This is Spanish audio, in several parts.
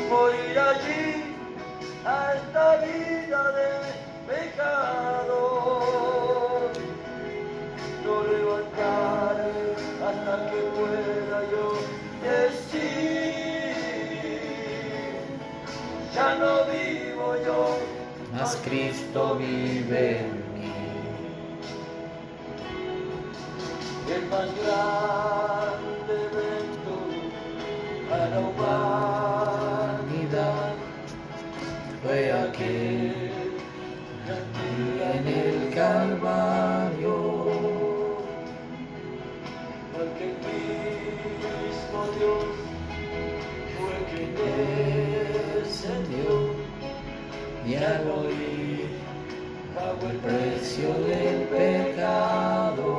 morir allí a esta vida de pecado. No levantaré hasta que pueda yo decir, ya no vivo yo, mas Cristo vive en mí. El más grande evento para la humanidad fue aquel en el Calvario, porque el mismo Dios fue quien descendió y al morir pagó el precio del pecado.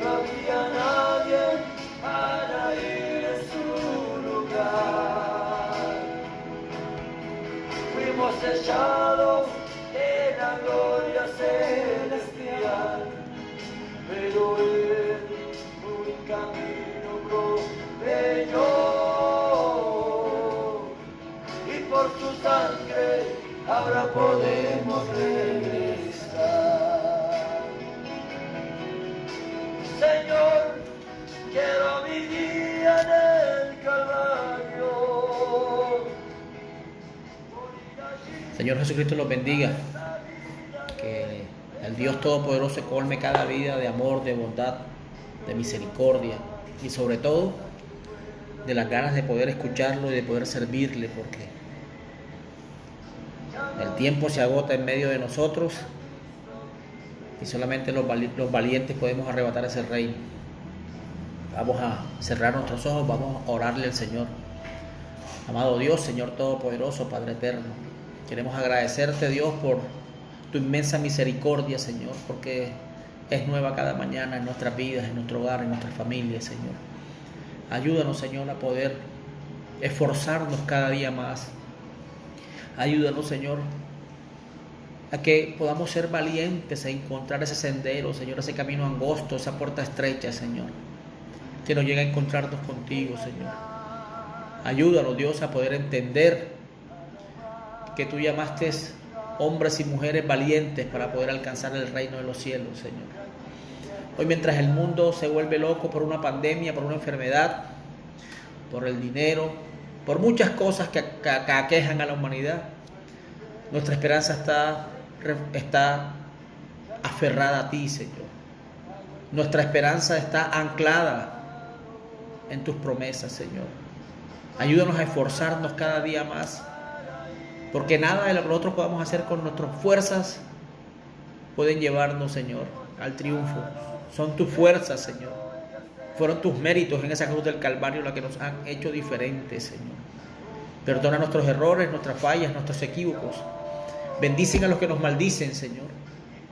No había nadie para ir en su lugar. Fuimos sellados en la gloria celestial, pero Él un camino proveyó, y por su sangre ahora podemos regresar. Señor, quiero mi día en el Calvario. Señor Jesucristo los bendiga. Que el Dios Todopoderoso colme cada vida de amor, de bondad, de misericordia y sobre todo de las ganas de poder escucharlo y de poder servirle, porque el tiempo se agota en medio de nosotros y solamente los valientes podemos arrebatar ese reino. Vamos a cerrar nuestros ojos, vamos a orarle al Señor. Amado Dios, Señor Todopoderoso, Padre Eterno, queremos agradecerte, Dios, por tu inmensa misericordia, Señor, porque es nueva cada mañana en nuestras vidas, en nuestro hogar, en nuestras familias, Señor. Ayúdanos, Señor, a poder esforzarnos cada día más. Ayúdanos, Señor, a que podamos ser valientes a encontrar ese sendero, Señor, ese camino angosto, esa puerta estrecha, Señor, que nos llegue a encontrarnos contigo, Señor. Ayúdanos, Dios, a poder entender que tú llamaste hombres y mujeres valientes para poder alcanzar el reino de los cielos, Señor. Hoy, mientras el mundo se vuelve loco por una pandemia, por una enfermedad, por el dinero, por muchas cosas que aquejan a la humanidad, nuestra esperanza está aferrada a ti, Señor. Nuestra esperanza está anclada en tus promesas, Señor. Ayúdanos a esforzarnos cada día más, porque nada de lo que nosotros podamos hacer con nuestras fuerzas pueden llevarnos, Señor, al triunfo. Son tus fuerzas, Señor. Fueron tus méritos en esa cruz del Calvario las que nos han hecho diferentes, Señor. Perdona nuestros errores, nuestras fallas, nuestros equívocos. Bendicen a los que nos maldicen, Señor.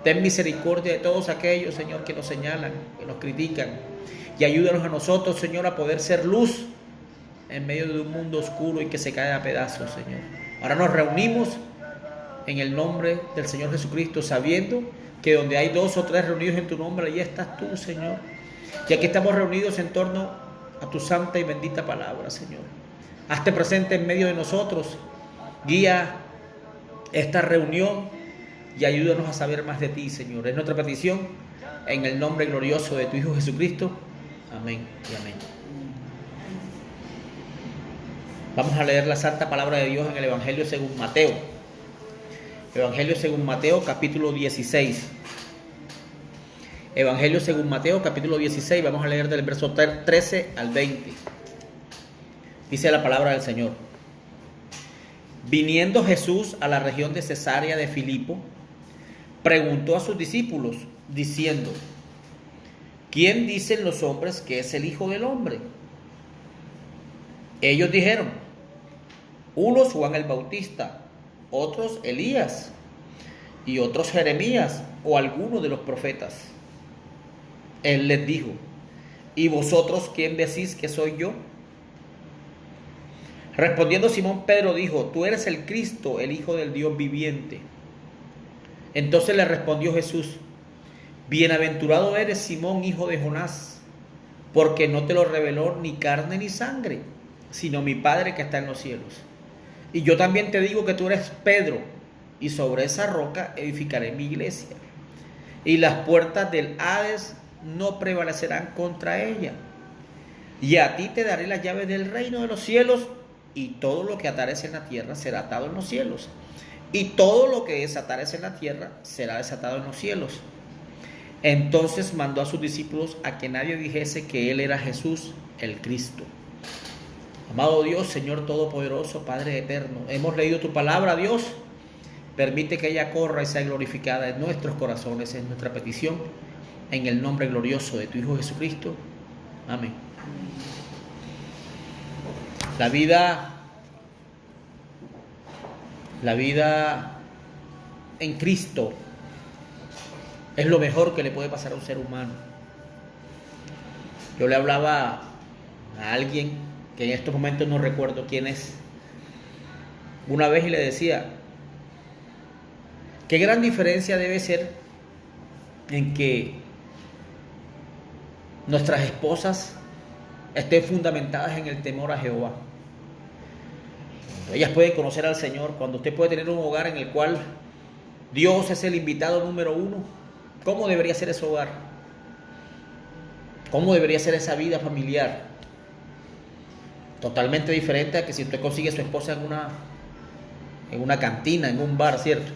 Ten misericordia de todos aquellos, Señor, que nos señalan, que nos critican. Y ayúdanos a nosotros, Señor, a poder ser luz en medio de un mundo oscuro y que se cae a pedazos, Señor. Ahora nos reunimos en el nombre del Señor Jesucristo, sabiendo que donde hay 2 o 3 reunidos en tu nombre, allí estás tú, Señor. Y aquí estamos reunidos en torno a tu santa y bendita palabra, Señor. Hazte presente en medio de nosotros. Guía esta reunión y ayúdanos a saber más de ti, Señor. Es nuestra petición en el nombre glorioso de tu Hijo Jesucristo. Amén y amén. Vamos a leer la santa palabra de Dios en el Evangelio según Mateo. Evangelio según Mateo, capítulo 16. Evangelio según Mateo, capítulo 16. Vamos a leer del verso 13 al 20. Dice la palabra del Señor. Viniendo Jesús a la región de Cesarea de Filipo, preguntó a sus discípulos, diciendo: ¿Quién dicen los hombres que es el Hijo del Hombre? Ellos dijeron: unos Juan el Bautista, otros Elías, y otros Jeremías o alguno de los profetas. Él les dijo: ¿y vosotros quién decís que soy yo? Respondiendo Simón Pedro dijo: tú eres el Cristo, el Hijo del Dios viviente. Entonces le respondió Jesús: bienaventurado eres, Simón, hijo de Jonás, porque no te lo reveló ni carne ni sangre, sino mi Padre que está en los cielos. Y yo también te digo que tú eres Pedro, y sobre esa roca edificaré mi iglesia, y las puertas del Hades no prevalecerán contra ella. Y a ti te daré las llaves del reino de los cielos, y todo lo que atares en la tierra será atado en los cielos, y todo lo que desatares en la tierra será desatado en los cielos. Entonces mandó a sus discípulos a que nadie dijese que él era Jesús, el Cristo. Amado Dios, Señor Todopoderoso, Padre Eterno, hemos leído tu palabra, Dios. Permite que ella corra y sea glorificada en nuestros corazones, en nuestra petición, en el nombre glorioso de tu Hijo Jesucristo. Amén. La vida en Cristo es lo mejor que le puede pasar a un ser humano. Yo le hablaba a alguien que en estos momentos no recuerdo quién es, una vez, y le decía: qué gran diferencia debe ser en que nuestras esposas estén fundamentadas en el temor a Jehová. Ellas pueden conocer al Señor. Cuando usted puede tener un hogar en el cual Dios es el invitado número uno, ¿cómo debería ser ese hogar? ¿Cómo debería ser esa vida familiar? Totalmente diferente a que si usted consigue a su esposa en una cantina, en un bar, ¿cierto?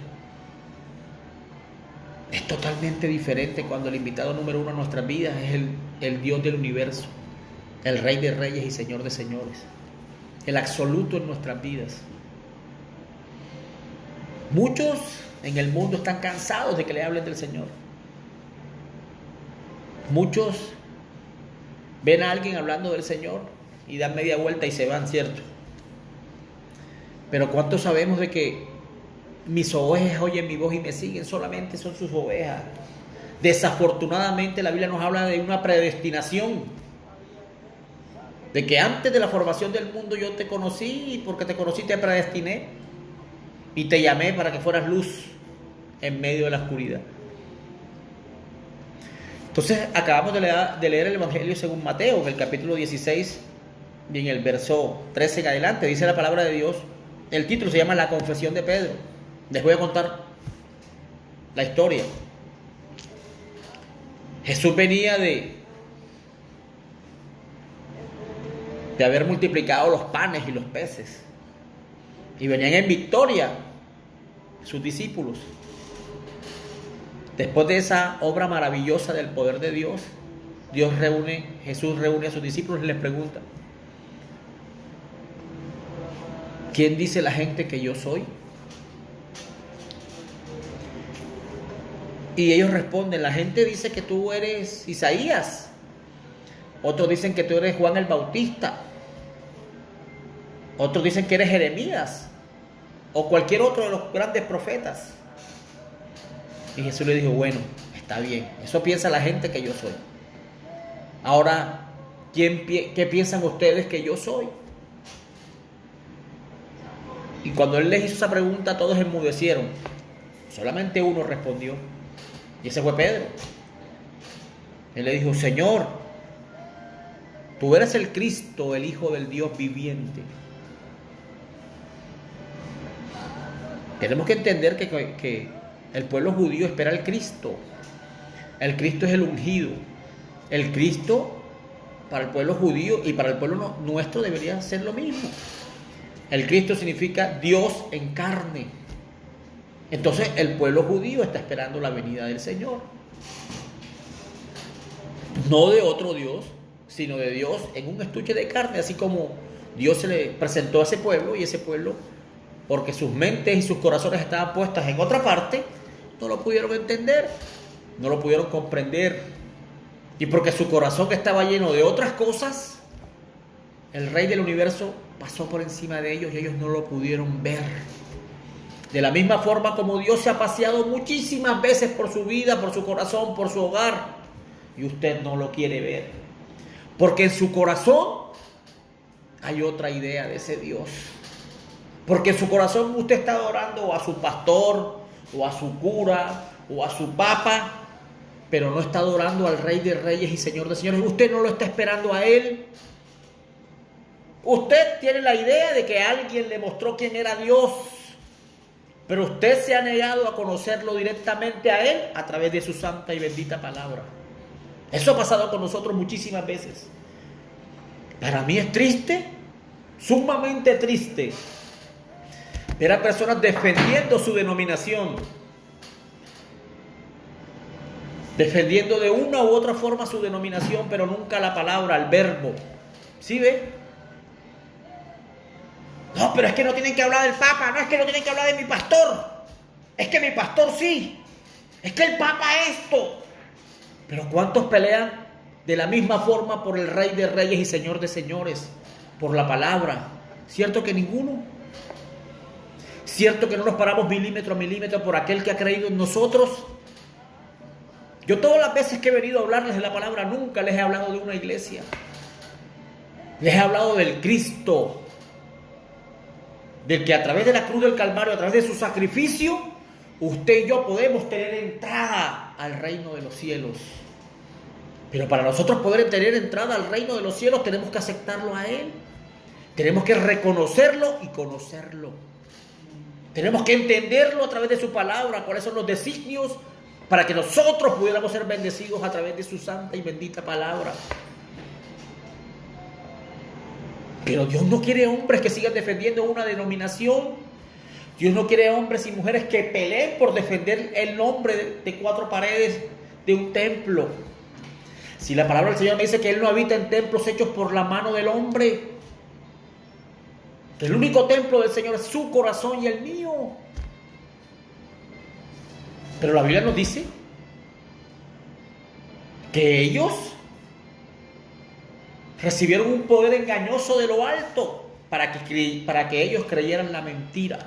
Es totalmente diferente cuando el invitado número uno a nuestras vidas es el Dios del universo, el Rey de Reyes y Señor de Señores, el absoluto en nuestras vidas. Muchos en el mundo están cansados de que le hablen del Señor. Muchos ven a alguien hablando del Señor y dan media vuelta y se van, ¿cierto? Pero ¿cuántos sabemos de que mis ovejas oyen mi voz y me siguen? Solamente son sus ovejas. Desafortunadamente la Biblia nos habla de una predestinación, de que antes de la formación del mundo yo te conocí, y porque te conocí te predestiné y te llamé para que fueras luz en medio de la oscuridad. Entonces acabamos de leer el Evangelio según Mateo, en el capítulo 16 y en el verso 13 en adelante, dice la palabra de Dios. El título se llama La confesión de Pedro. Les voy a contar la historia. Jesús venía de haber multiplicado los panes y los peces, y venían en victoria sus discípulos. Después de esa obra maravillosa del poder de Dios, Jesús reúne a sus discípulos y les pregunta: ¿quién dice la gente que yo soy? Y ellos responden: la gente dice que tú eres Isaías, otros dicen que tú eres Juan el Bautista, otros dicen que eres Jeremías o cualquier otro de los grandes profetas. Y Jesús le dijo: bueno, está bien, eso piensa la gente que yo soy. Ahora, ¿qué piensan ustedes que yo soy? Y cuando él les hizo esa pregunta, todos enmudecieron. Solamente uno respondió, y ese fue Pedro. Él le dijo: Señor, tú eres el Cristo, el Hijo del Dios viviente. Tenemos que entender que el pueblo judío espera al Cristo. El Cristo es el ungido. El Cristo para el pueblo judío y para el pueblo nuestro debería ser lo mismo. El Cristo significa Dios en carne. Entonces el pueblo judío está esperando la venida del Señor. No de otro Dios, sino de Dios en un estuche de carne, así como Dios se le presentó a ese pueblo, y ese pueblo, porque sus mentes y sus corazones estaban puestas en otra parte, no lo pudieron entender, no lo pudieron comprender. Y porque su corazón estaba lleno de otras cosas, el Rey del universo pasó por encima de ellos y ellos no lo pudieron ver. De la misma forma como Dios se ha paseado muchísimas veces por su vida, por su corazón, por su hogar, y usted no lo quiere ver, porque en su corazón hay otra idea de ese Dios. Porque en su corazón usted está adorando a su pastor, o a su cura, o a su papa, pero no está adorando al Rey de Reyes y Señor de Señores. Usted no lo está esperando a Él. Usted tiene la idea de que alguien le mostró quién era Dios, pero usted se ha negado a conocerlo directamente a Él a través de su santa y bendita palabra. Eso ha pasado con nosotros muchísimas veces. Para mí es triste, sumamente triste, ver a personas defendiendo su denominación, defendiendo de una u otra forma su denominación, pero nunca la palabra, el verbo. ¿Sí ve? No, pero es que no tienen que hablar del Papa, no es que no tienen que hablar de mi pastor, es que mi pastor sí, es que el Papa esto. Pero ¿cuántos pelean de la misma forma por el Rey de Reyes y Señor de Señores, por la palabra? ¿Cierto que ninguno? ¿Cierto que no nos paramos milímetro a milímetro por aquel que ha creído en nosotros? Yo todas las veces que he venido a hablarles de la palabra nunca les he hablado de una iglesia. Les he hablado del Cristo, del que a través de la cruz del Calvario, a través de su sacrificio, usted y yo podemos tener entrada al reino de los cielos. Pero para nosotros poder tener entrada al reino de los cielos tenemos que aceptarlo a Él. Tenemos que reconocerlo y conocerlo. Tenemos que entenderlo a través de su palabra, cuáles son los designios para que nosotros pudiéramos ser bendecidos a través de su santa y bendita palabra. Pero Dios no quiere hombres que sigan defendiendo una denominación. Dios no quiere hombres y mujeres que peleen por defender el nombre de cuatro paredes de un templo. Si la palabra del Señor me dice que Él no habita en templos hechos por la mano del hombre, que el único templo del Señor es su corazón y el mío. Pero la Biblia nos dice que ellos recibieron un poder engañoso de lo alto para que ellos creyeran la mentira.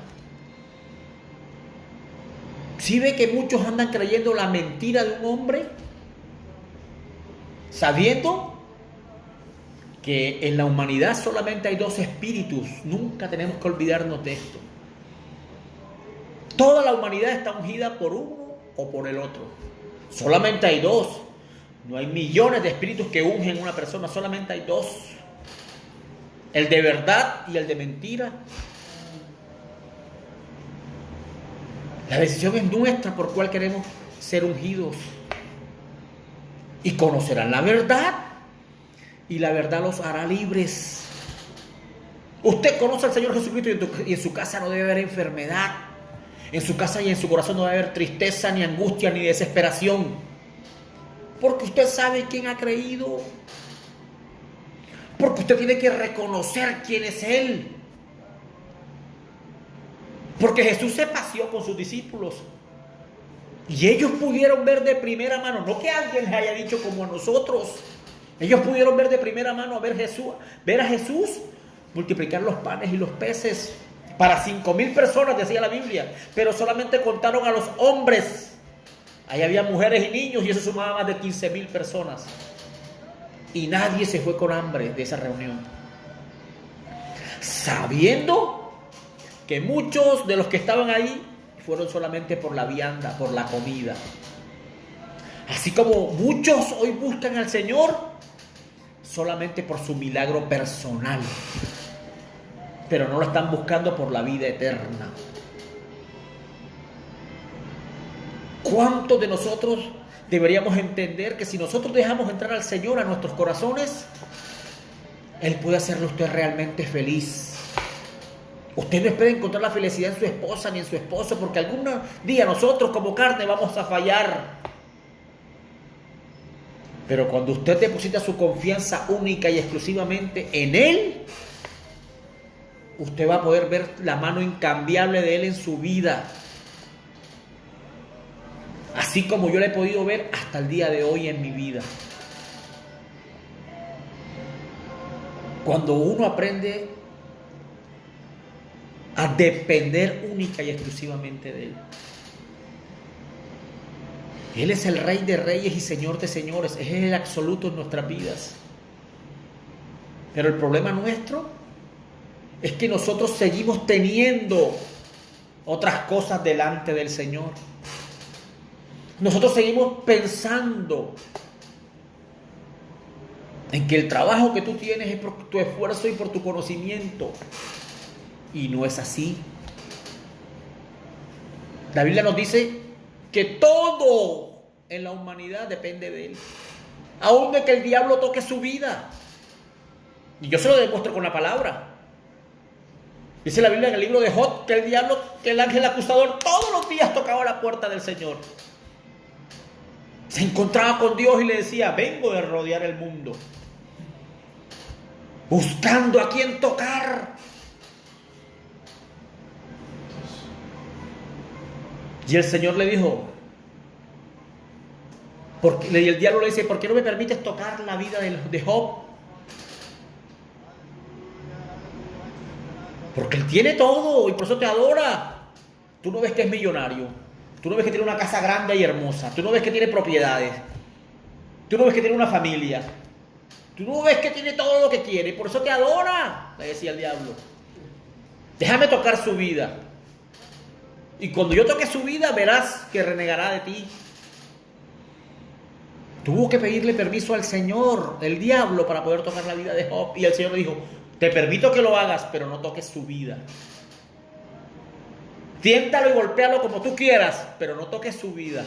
¿Sí ve que muchos andan creyendo la mentira de un hombre? Sabiendo que en la humanidad solamente hay dos espíritus. Nunca tenemos que olvidarnos de esto. Toda la humanidad está ungida por uno o por el otro. Solamente hay dos. No hay millones de espíritus que ungen a una persona, solamente hay dos. El de verdad y el de mentira. La decisión es nuestra por cuál queremos ser ungidos. Y conocerán la verdad, y la verdad los hará libres. Usted conoce al Señor Jesucristo y en su casa no debe haber enfermedad. En su casa y en su corazón no debe haber tristeza, ni angustia, ni desesperación. Porque usted sabe quién ha creído. Porque usted tiene que reconocer quién es Él. Porque Jesús se paseó con sus discípulos. Y ellos pudieron ver de primera mano, no que alguien les haya dicho como a nosotros. Ellos pudieron ver de primera mano ver a Jesús multiplicar los panes y los peces. Para 5,000 personas, decía la Biblia. Pero solamente contaron a los hombres. Ahí había mujeres y niños y eso sumaba más de 15,000 personas. Y nadie se fue con hambre de esa reunión. Sabiendo que muchos de los que estaban ahí fueron solamente por la vianda, por la comida. Así como muchos hoy buscan al Señor solamente por su milagro personal. Pero no lo están buscando por la vida eterna. ¿Cuántos de nosotros deberíamos entender que si nosotros dejamos entrar al Señor a nuestros corazones, Él puede hacerlo usted realmente feliz? Usted no espera encontrar la felicidad en su esposa ni en su esposo, porque algún día nosotros como carne vamos a fallar. Pero cuando usted deposita su confianza única y exclusivamente en Él, usted va a poder ver la mano incambiable de Él en su vida. Así como yo la he podido ver hasta el día de hoy en mi vida. Cuando uno aprende a depender única y exclusivamente de Él. Él es el Rey de Reyes y Señor de Señores. Es el absoluto en nuestras vidas. Pero el problema nuestro es que nosotros seguimos teniendo otras cosas delante del Señor. Nosotros seguimos pensando en que el trabajo que tú tienes es por tu esfuerzo y por tu conocimiento. Y no es así. La Biblia nos dice que todo en la humanidad depende de Él. Aún de que el diablo toque su vida. Y yo se lo demuestro con la palabra. Dice la Biblia en el libro de Job que el diablo, que el ángel acusador todos los días tocaba la puerta del Señor. Se encontraba con Dios y le decía: vengo de rodear el mundo, buscando a quien tocar. Y el Señor le dijo, y el diablo le dice: ¿por qué no me permites tocar la vida de Job? Porque él tiene todo y por eso te adora. Tú no ves que es millonario, tú no ves que tiene una casa grande y hermosa, tú no ves que tiene propiedades, tú no ves que tiene una familia, tú no ves que tiene todo lo que quiere, por eso te adora, le decía el diablo. Déjame tocar su vida. Y cuando yo toque su vida, verás que renegará de ti. Tuvo que pedirle permiso al Señor, el diablo, para poder tocar la vida de Job. Y el Señor le dijo: te permito que lo hagas, pero no toques su vida. Tiéntalo y golpéalo como tú quieras, pero no toques su vida.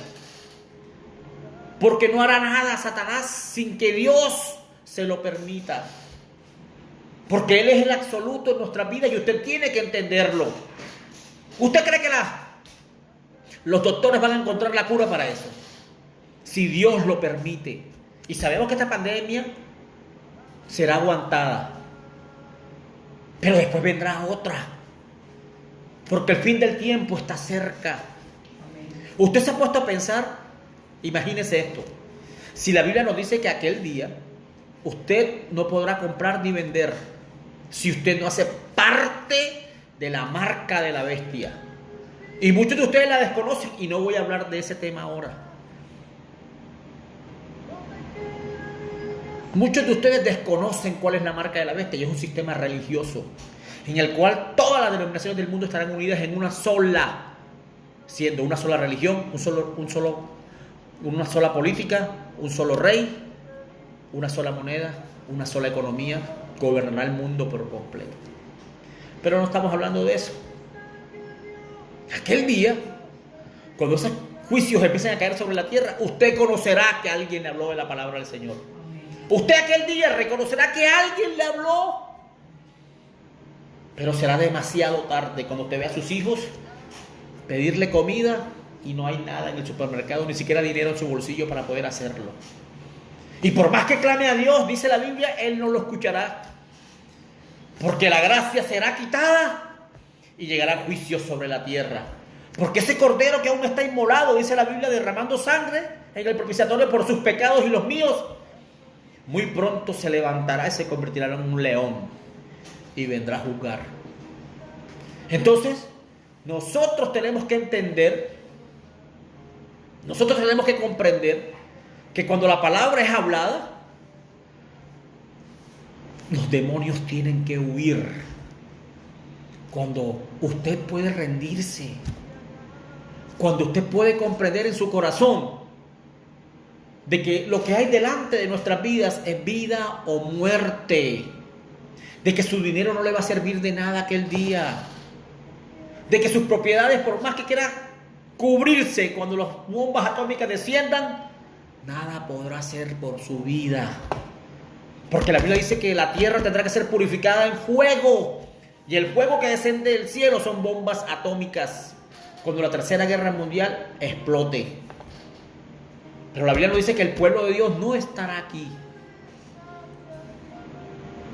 Porque no hará nada Satanás sin que Dios se lo permita. Porque Él es el absoluto en nuestras vidas y usted tiene que entenderlo. ¿Usted cree que los doctores van a encontrar la cura para eso? Si Dios lo permite. Y sabemos que esta pandemia será aguantada. Pero después vendrá otra. Porque el fin del tiempo está cerca. Usted se ha puesto a pensar, imagínese esto. Si la Biblia nos dice que aquel día usted no podrá comprar ni vender si usted no hace parte de la marca de la bestia. Y muchos de ustedes la desconocen y no voy a hablar de ese tema ahora. Muchos de ustedes desconocen cuál es la marca de la bestia y es un sistema religioso en el cual todas las denominaciones del mundo estarán unidas en una sola, siendo una sola religión, una sola política, un solo rey, una sola moneda, una sola economía, gobernará el mundo por completo. Pero no estamos hablando de eso. Aquel día, cuando esos juicios empiecen a caer sobre la tierra, usted conocerá que alguien le habló de la palabra del Señor. Usted aquel día reconocerá que alguien le habló. Pero será demasiado tarde cuando usted vea a sus hijos pedirle comida y no hay nada en el supermercado, ni siquiera dinero en su bolsillo para poder hacerlo. Y por más que clame a Dios, dice la Biblia, Él no lo escuchará. Porque la gracia será quitada y llegará juicio sobre la tierra. Porque ese cordero que aún está inmolado, dice la Biblia, derramando sangre en el propiciatorio por sus pecados y los míos, muy pronto se levantará y se convertirá en un león y vendrá a juzgar. Entonces, nosotros tenemos que entender, nosotros tenemos que comprender que cuando la palabra es hablada, los demonios tienen que huir. Cuando usted puede rendirse, cuando usted puede comprender en su corazón de que lo que hay delante de nuestras vidas es vida o muerte, de que su dinero no le va a servir de nada aquel día, de que sus propiedades, por más que quiera cubrirse cuando las bombas atómicas desciendan, nada podrá hacer por su vida. Porque la Biblia dice que la tierra tendrá que ser purificada en fuego. Y el fuego que desciende del cielo son bombas atómicas. Cuando la tercera guerra mundial explote. Pero la Biblia nos dice que el pueblo de Dios no estará aquí.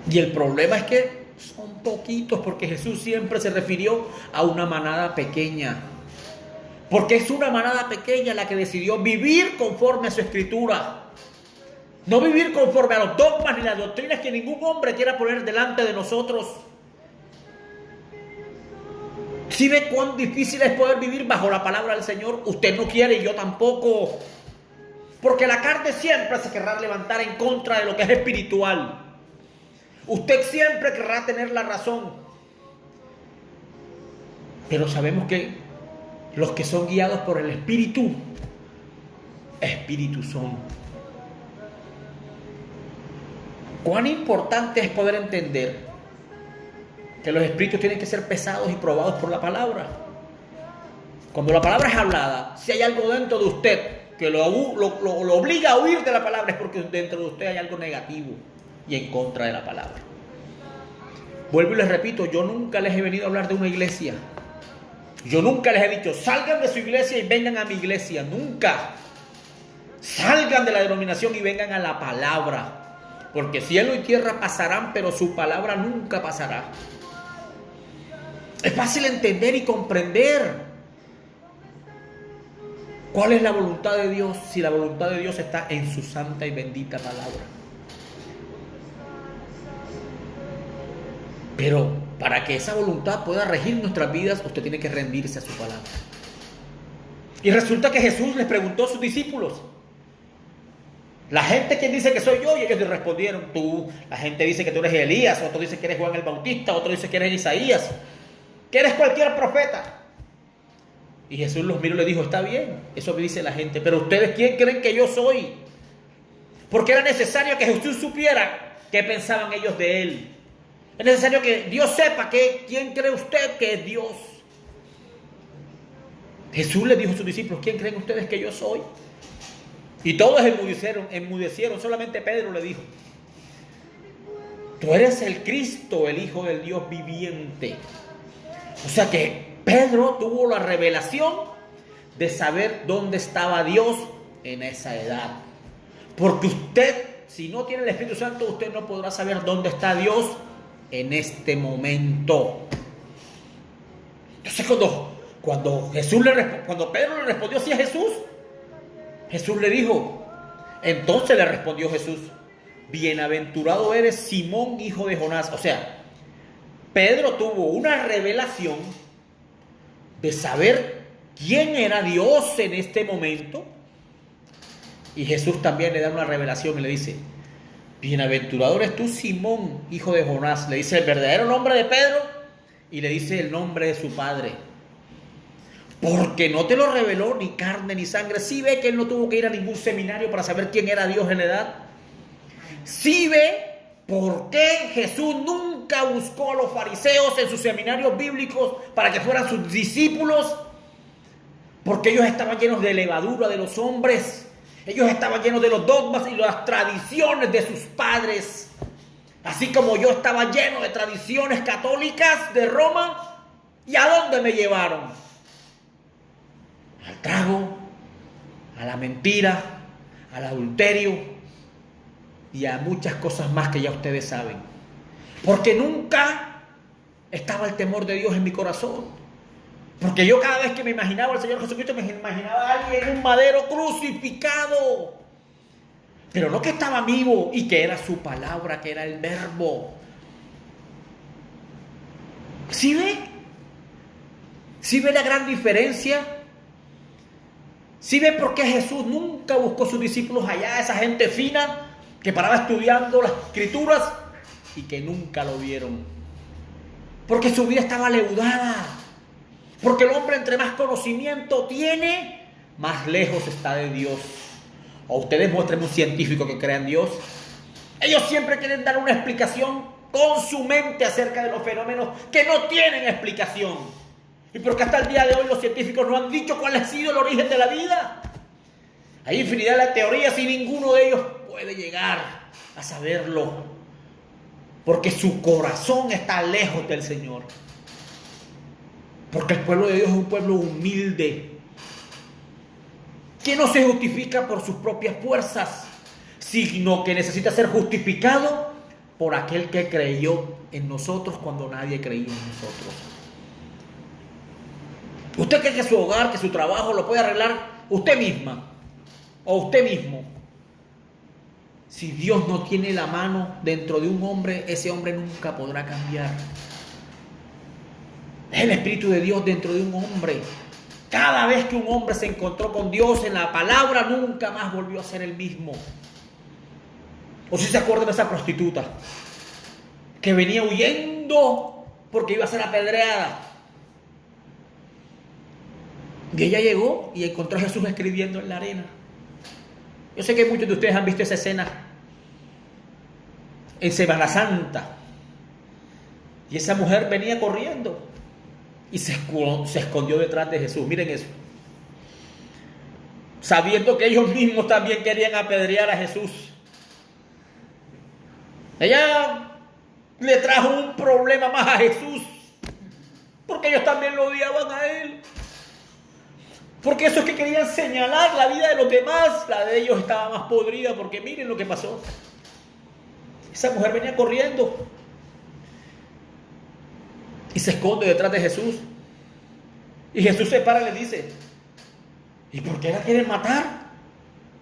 Y el problema es que son poquitos, porque Jesús siempre se refirió a una manada pequeña. Porque es una manada pequeña la que decidió vivir conforme a su escritura. No vivir conforme a los dogmas ni las doctrinas que ningún hombre quiera poner delante de nosotros. Si ve cuán difícil es poder vivir bajo la palabra del Señor, usted no quiere y yo tampoco. Porque la carne siempre se querrá levantar en contra de lo que es espiritual. Usted siempre querrá tener la razón. Pero sabemos que los que son guiados por el Espíritu, espíritus son. Cuán importante es poder entender que los espíritus tienen que ser pesados y probados por la palabra. Cuando la palabra es hablada, si hay algo dentro de usted que lo obliga a huir de la palabra, es porque dentro de usted hay algo negativo y en contra de la palabra. Vuelvo y les repito, yo nunca les he venido a hablar de una iglesia. Yo nunca les he dicho, salgan de su iglesia y vengan a mi iglesia. Nunca. Salgan de la denominación y vengan a la palabra. Porque cielo y tierra pasarán, pero su palabra nunca pasará. Es fácil entender y comprender cuál es la voluntad de Dios, si la voluntad de Dios está en su santa y bendita palabra. Pero para que esa voluntad pueda regir nuestras vidas, usted tiene que rendirse a su palabra. Y resulta que Jesús les preguntó a sus discípulos: la gente, ¿quién dice que soy yo? Y ellos le respondieron: tú. La gente dice que tú eres Elías, otro dice que eres Juan el Bautista, otro dice que eres Isaías, que eres cualquier profeta. Y Jesús los miró y le dijo: está bien, eso me dice la gente, pero ustedes, ¿quién creen que yo soy? Porque era necesario que Jesús supiera qué pensaban ellos de él. Es necesario que Dios sepa quién cree usted que es Dios. Jesús le dijo a sus discípulos: ¿quién creen ustedes que yo soy? Y todos enmudecieron, solamente Pedro le dijo: tú eres el Cristo, el Hijo del Dios viviente. O sea que Pedro tuvo la revelación de saber dónde estaba Dios en esa edad. Porque usted, si no tiene el Espíritu Santo, usted no podrá saber dónde está Dios en este momento. Entonces cuando Pedro le respondió así a Jesús, Jesús le dijo, entonces le respondió Jesús: bienaventurado eres, Simón, hijo de Jonás. O sea, Pedro tuvo una revelación de saber quién era Dios en este momento. Y Jesús también le da una revelación y le dice: bienaventurado eres tú, Simón, hijo de Jonás. Le dice el verdadero nombre de Pedro y le dice el nombre de su padre. Porque no te lo reveló ni carne ni sangre. Sí ve que él no tuvo que ir a ningún seminario para saber quién era Dios en la edad. Sí ve por qué Jesús nunca buscó a los fariseos en sus seminarios bíblicos para que fueran sus discípulos. Porque ellos estaban llenos de levadura de los hombres. Ellos estaban llenos de los dogmas y las tradiciones de sus padres. Así como yo estaba lleno de tradiciones católicas de Roma. ¿Y a dónde me llevaron? Al trago, a la mentira, al adulterio y a muchas cosas más que ya ustedes saben. Porque nunca estaba el temor de Dios en mi corazón. Porque yo cada vez que me imaginaba al Señor Jesucristo, me imaginaba a alguien en un madero crucificado. Pero no que estaba vivo y que era su palabra, que era el verbo. ¿Sí ve? ¿Sí ve la gran diferencia? ¿Sí ve por qué Jesús nunca buscó a sus discípulos allá, esa gente fina que paraba estudiando las escrituras y que nunca lo vieron? Porque su vida estaba leudada. Porque el hombre, entre más conocimiento tiene, más lejos está de Dios. O ustedes muestren un científico que crea en Dios. Ellos siempre quieren dar una explicación con su mente acerca de los fenómenos que no tienen explicación. Y porque hasta el día de hoy los científicos no han dicho cuál ha sido el origen de la vida. Hay infinidad de teorías y ninguno de ellos puede llegar a saberlo. Porque su corazón está lejos del Señor. Porque el pueblo de Dios es un pueblo humilde, que no se justifica por sus propias fuerzas, sino que necesita ser justificado por aquel que creyó en nosotros cuando nadie creía en nosotros. ¿Usted cree que su hogar, que su trabajo lo puede arreglar usted misma o usted mismo? Si Dios no tiene la mano dentro de un hombre, ese hombre nunca podrá cambiar. Es el Espíritu de Dios dentro de un hombre. Cada vez que un hombre se encontró con Dios en la palabra, nunca más volvió a ser el mismo. O si se acuerdan de esa prostituta que venía huyendo porque iba a ser apedreada. Y ella llegó y encontró a Jesús escribiendo en la arena. Yo sé que muchos de ustedes han visto esa escena. en Semana Santa. Y esa mujer venía corriendo y se escondió detrás de Jesús. Miren eso. Sabiendo que ellos mismos también querían apedrear a Jesús. Ella le trajo un problema más a Jesús. Porque ellos también lo odiaban a él. Porque esos que querían señalar la vida de los demás, la de ellos estaba más podrida. Porque miren lo que pasó. Esa mujer venía corriendo y se esconde detrás de Jesús. Y Jesús se para y le dice: ¿y por qué la quieren matar?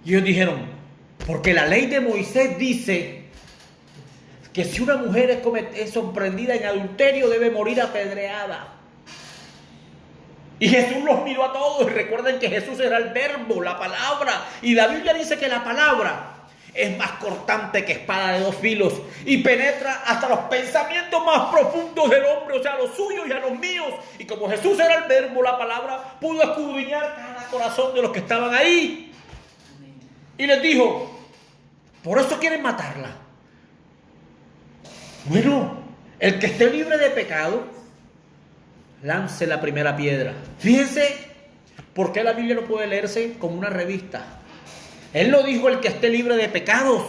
Y ellos dijeron: porque la ley de Moisés dice que si una mujer es sorprendida en adulterio debe morir apedreada. Y Jesús los miró a todos, y recuerden que Jesús era el verbo, la palabra. Y la Biblia dice que la palabra es más cortante que espada de dos filos y penetra hasta los pensamientos más profundos del hombre, o sea, los suyos y a los míos. Y como Jesús era el verbo, la palabra, pudo escudriñar cada corazón de los que estaban ahí. Y les dijo: ¿por eso quieren matarla? Bueno, el que esté libre de pecado, lance la primera piedra. Fíjense por qué la Biblia no puede leerse como una revista. Él no dijo el que esté libre de pecados.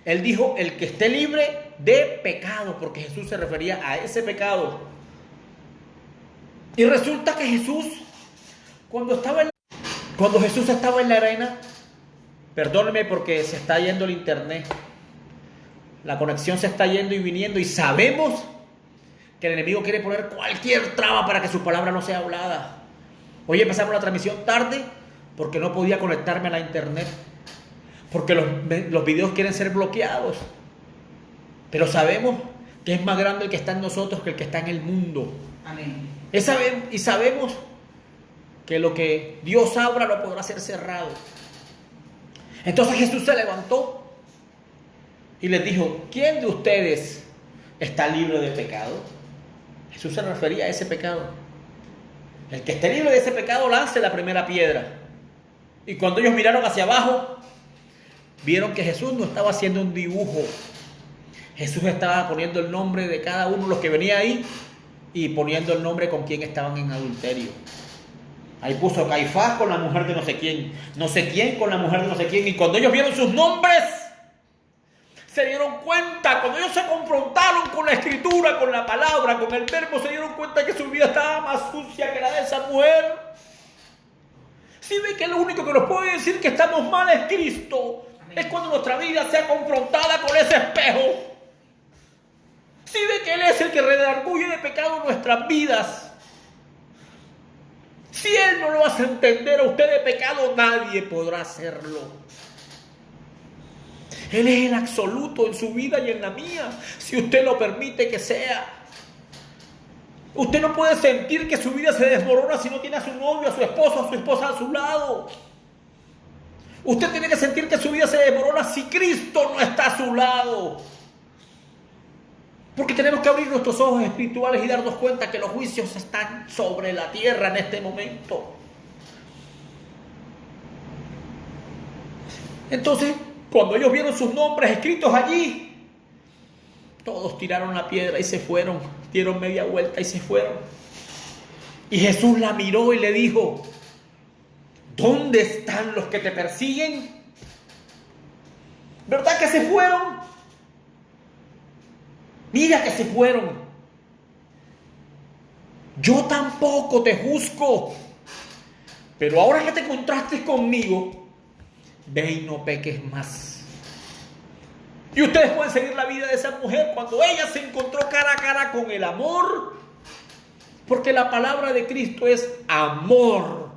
Él dijo el que esté libre de pecado, porque Jesús se refería a ese pecado. Y resulta que Jesús, cuando Jesús estaba en la arena, perdóneme porque se está yendo el internet, la conexión se está yendo y viniendo, y sabemos que el enemigo quiere poner cualquier traba para que su palabra no sea hablada. Hoy empezamos la transmisión tarde porque no podía conectarme a la internet, porque los videos quieren ser bloqueados. Pero sabemos que es más grande el que está en nosotros que el que está en el mundo. Amén. Y sabemos que lo que Dios abra no podrá ser cerrado. Entonces Jesús se levantó y les dijo: ¿quién de ustedes está libre de pecado? Jesús se refería a ese pecado. El que esté libre de ese pecado, lance la primera piedra. Y cuando ellos miraron hacia abajo, vieron que Jesús no estaba haciendo un dibujo. Jesús estaba poniendo el nombre de cada uno de los que venía ahí y poniendo el nombre con quien estaban en adulterio. Ahí puso Caifás con la mujer de no sé quién con la mujer de no sé quién. Y cuando ellos vieron sus nombres, se dieron cuenta, cuando ellos se confrontaron con la escritura, con la palabra, con el verbo, se dieron cuenta que su vida estaba más sucia que la de esa mujer. Si ve que lo único que nos puede decir que estamos mal es Cristo, es cuando nuestra vida sea confrontada con ese espejo. Si ve que Él es el que redarguye de pecado nuestras vidas. Si Él no lo hace entender a usted de pecado, nadie podrá hacerlo. Él es el absoluto en su vida y en la mía, si usted lo permite que sea. Usted no puede sentir que su vida se desmorona si no tiene a su novio, a su esposa a su lado. Usted tiene que sentir que su vida se desmorona si Cristo no está a su lado. Porque tenemos que abrir nuestros ojos espirituales y darnos cuenta que los juicios están sobre la tierra en este momento. Entonces, cuando ellos vieron sus nombres escritos allí, todos tiraron la piedra y se fueron, dieron media vuelta y se fueron. Y Jesús la miró y le dijo: ¿dónde están los que te persiguen? ¿Verdad que se fueron? Mira que se fueron. Yo tampoco te juzgo, pero ahora que te contrastes conmigo, ve y no peques más. Y ustedes pueden seguir la vida de esa mujer cuando ella se encontró cara a cara con el amor. Porque la palabra de Cristo es amor.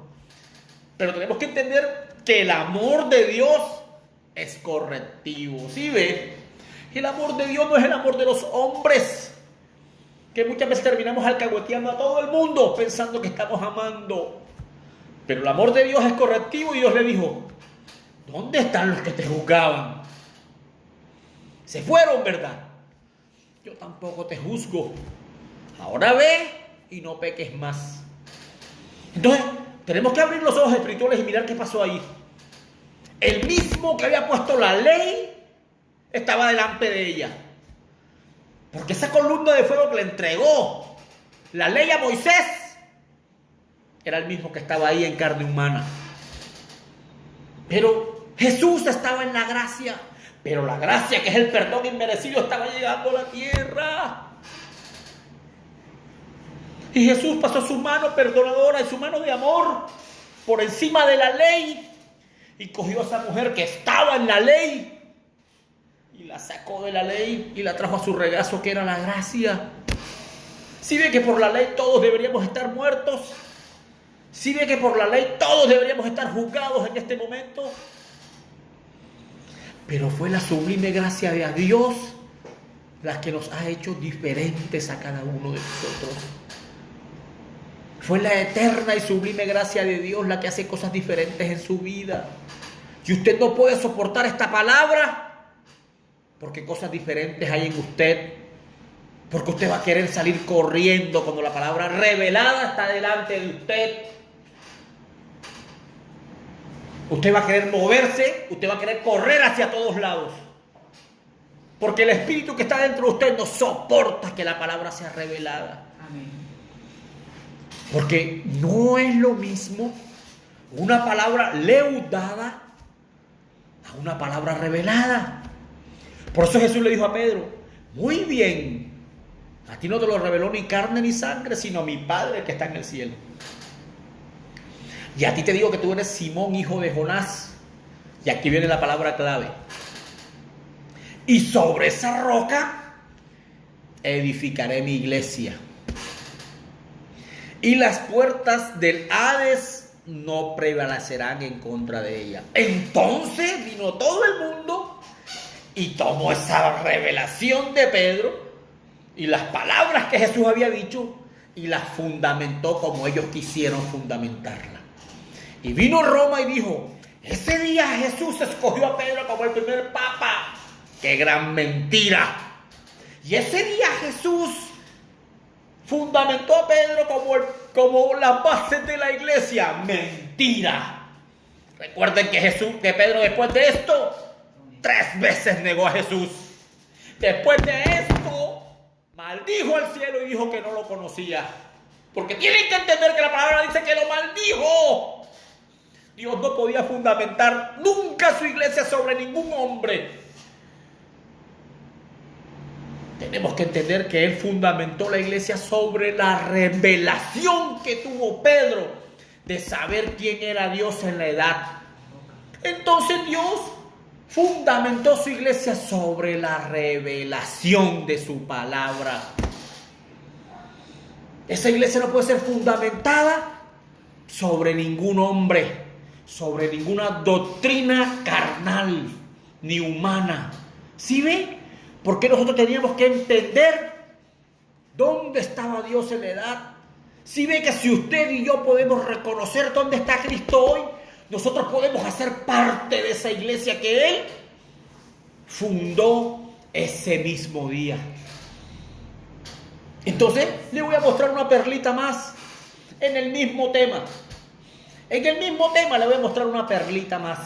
Pero tenemos que entender que el amor de Dios es correctivo. ¿Sí ve? El amor de Dios no es el amor de los hombres, que muchas veces terminamos alcahueteando a todo el mundo pensando que estamos amando. Pero el amor de Dios es correctivo y Dios le dijo: ¿dónde están los que te juzgaban? Se fueron, ¿verdad? Yo tampoco te juzgo. Ahora ve y no peques más. Entonces, tenemos que abrir los ojos espirituales y mirar qué pasó ahí. El mismo que había puesto la ley estaba delante de ella. Porque esa columna de fuego que le entregó la ley a Moisés era el mismo que estaba ahí en carne humana. Pero Jesús estaba en la gracia. Pero la gracia, que es el perdón inmerecido, estaba llegando a la tierra. Y Jesús pasó su mano perdonadora y su mano de amor por encima de la ley. Y cogió a esa mujer que estaba en la ley y la sacó de la ley y la trajo a su regazo, que era la gracia. Si ve que por la ley todos deberíamos estar muertos. Si ve que por la ley todos deberíamos estar juzgados en este momento. Pero fue la sublime gracia de Dios la que nos ha hecho diferentes a cada uno de nosotros. Fue la eterna y sublime gracia de Dios la que hace cosas diferentes en su vida. Y usted no puede soportar esta palabra porque cosas diferentes hay en usted. Porque usted va a querer salir corriendo cuando la palabra revelada está delante de usted. Usted va a querer moverse, usted va a querer correr hacia todos lados. Porque el espíritu que está dentro de usted no soporta que la palabra sea revelada. Amén. Porque no es lo mismo una palabra leudada a una palabra revelada. Por eso Jesús le dijo a Pedro: muy bien, a ti no te lo reveló ni carne ni sangre, sino mi Padre que está en el cielo. Y a ti te digo que tú eres Simón, hijo de Jonás. Y aquí viene la palabra clave. Y sobre esa roca edificaré mi iglesia. Y las puertas del Hades no prevalecerán en contra de ella. Entonces vino todo el mundo y tomó esa revelación de Pedro y las palabras que Jesús había dicho y las fundamentó como ellos quisieron fundamentarla. Y vino Roma y dijo: ese día Jesús escogió a Pedro como el primer papa. ¡Qué gran mentira! Y ese día Jesús fundamentó a Pedro como las bases de la iglesia. ¡Mentira! Recuerden que Pedro, después de esto, 3 veces negó a Jesús. Después de esto, maldijo al cielo y dijo que no lo conocía. Porque tienen que entender que la palabra dice que lo maldijo. Dios no podía fundamentar nunca su iglesia sobre ningún hombre. Tenemos que entender que Él fundamentó la iglesia sobre la revelación que tuvo Pedro de saber quién era Dios en la edad. Entonces Dios fundamentó su iglesia sobre la revelación de su palabra. Esa iglesia no puede ser fundamentada sobre ningún hombre, sobre ninguna doctrina carnal ni humana. ¿Sí ve? Porque nosotros teníamos que entender dónde estaba Dios en la edad. ¿Sí ve que si usted y yo podemos reconocer dónde está Cristo hoy, nosotros podemos hacer parte de esa iglesia que Él fundó ese mismo día? Entonces, le voy a mostrar una perlita más en el mismo tema. En el mismo tema le voy a mostrar una perlita más.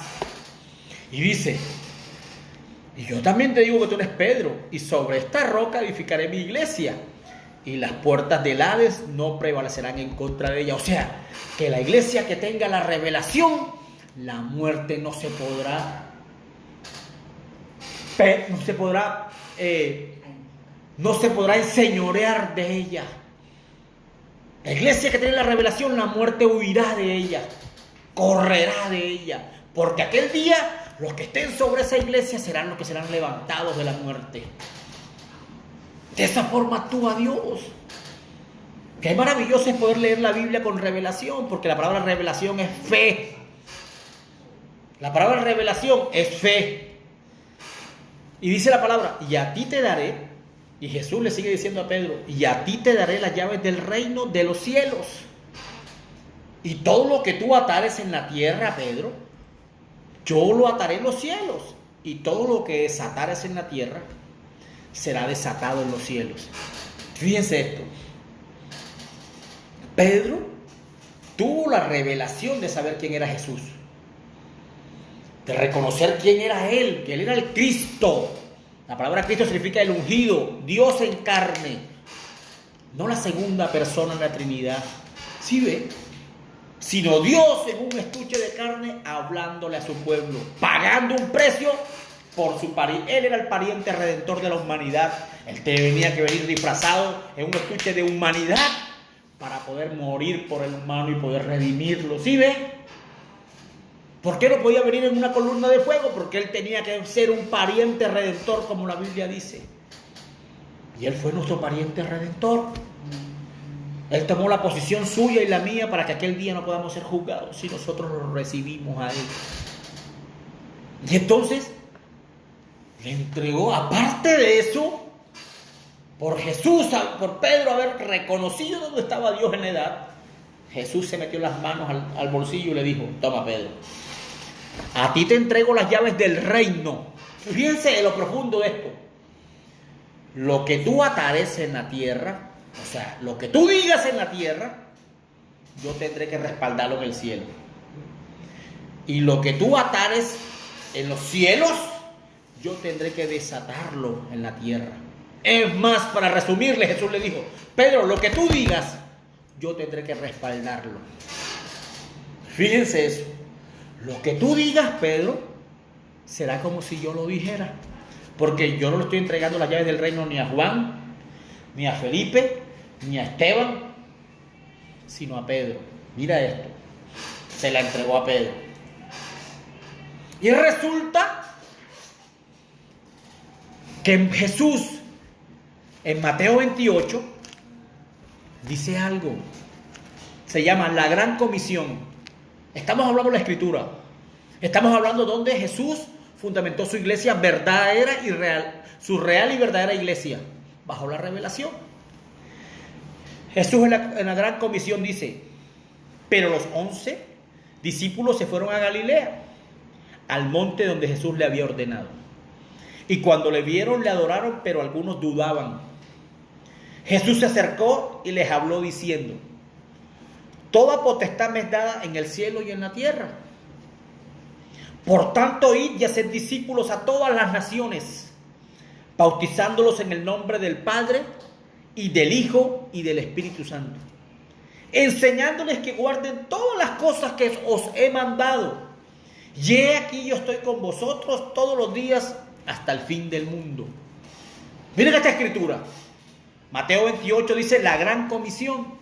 Y dice: y yo también te digo que tú eres Pedro, y sobre esta roca edificaré mi iglesia, y las puertas del Hades no prevalecerán en contra de ella. O sea, que la iglesia que tenga la revelación, la muerte no se podrá enseñorear de ella. La iglesia que tiene la revelación, la muerte huirá de ella, correrá de ella, porque aquel día los que estén sobre esa iglesia serán los que serán levantados de la muerte. De esa forma actúa Dios. Qué maravilloso es poder leer la Biblia con revelación, porque la palabra revelación es fe. La palabra revelación es fe. Y dice la palabra: y a ti te daré. Y Jesús le sigue diciendo a Pedro: y a ti te daré las llaves del reino de los cielos. Y todo lo que tú atares en la tierra, Pedro, yo lo ataré en los cielos. Y todo lo que desatares en la tierra será desatado en los cielos. Fíjense esto. Pedro tuvo la revelación de saber quién era Jesús, de reconocer quién era Él, que Él era el Cristo, La palabra Cristo significa el ungido, Dios en carne, no la segunda persona en la Trinidad. ¿Sí ve? Sino Dios en un estuche de carne hablándole a su pueblo, pagando un precio por su pariente. Él era el pariente redentor de la humanidad. Él tenía que venir disfrazado en un estuche de humanidad para poder morir por el humano y poder redimirlo. ¿Sí ve? ¿Por qué no podía venir en una columna de fuego? Porque él tenía que ser un pariente redentor, como la Biblia dice. Y él fue nuestro pariente redentor. Él tomó la posición suya y la mía para que aquel día no podamos ser juzgados si nosotros lo recibimos a él. Y entonces le entregó, aparte de eso, por Jesús, por Pedro haber reconocido dónde estaba Dios en la edad, Jesús se metió las manos al bolsillo y le dijo: toma, Pedro, a ti te entrego las llaves del reino. Fíjense en lo profundo de esto. Lo que tú atares en la tierra, o sea, lo que tú digas en la tierra, yo tendré que respaldarlo en el cielo. Y lo que tú atares en los cielos, yo tendré que desatarlo en la tierra. Es más, para resumirle, Jesús le dijo: Pedro, lo que tú digas, yo tendré que respaldarlo. Fíjense eso. Lo que tú digas, Pedro, será como si yo lo dijera. Porque yo no le estoy entregando las llaves del reino ni a Juan, ni a Felipe, ni a Esteban, sino a Pedro. Mira esto. Se la entregó a Pedro. Y resulta que Jesús, en Mateo 28, dice algo. Se llama la Gran Comisión. Estamos hablando de la Escritura. Estamos hablando donde Jesús fundamentó su iglesia verdadera y real, su real y verdadera iglesia, bajo la revelación. Jesús en la Gran Comisión dice: pero los 11 discípulos se fueron a Galilea, al monte donde Jesús le había ordenado. Y cuando le vieron, le adoraron, pero algunos dudaban. Jesús se acercó y les habló diciendo: toda potestad me es dada en el cielo y en la tierra. Por tanto, id y haced discípulos a todas las naciones, bautizándolos en el nombre del Padre, y del Hijo, y del Espíritu Santo, enseñándoles que guarden todas las cosas que os he mandado. Y he aquí, yo estoy con vosotros todos los días hasta el fin del mundo. Miren esta escritura. Mateo 28 dice la Gran Comisión.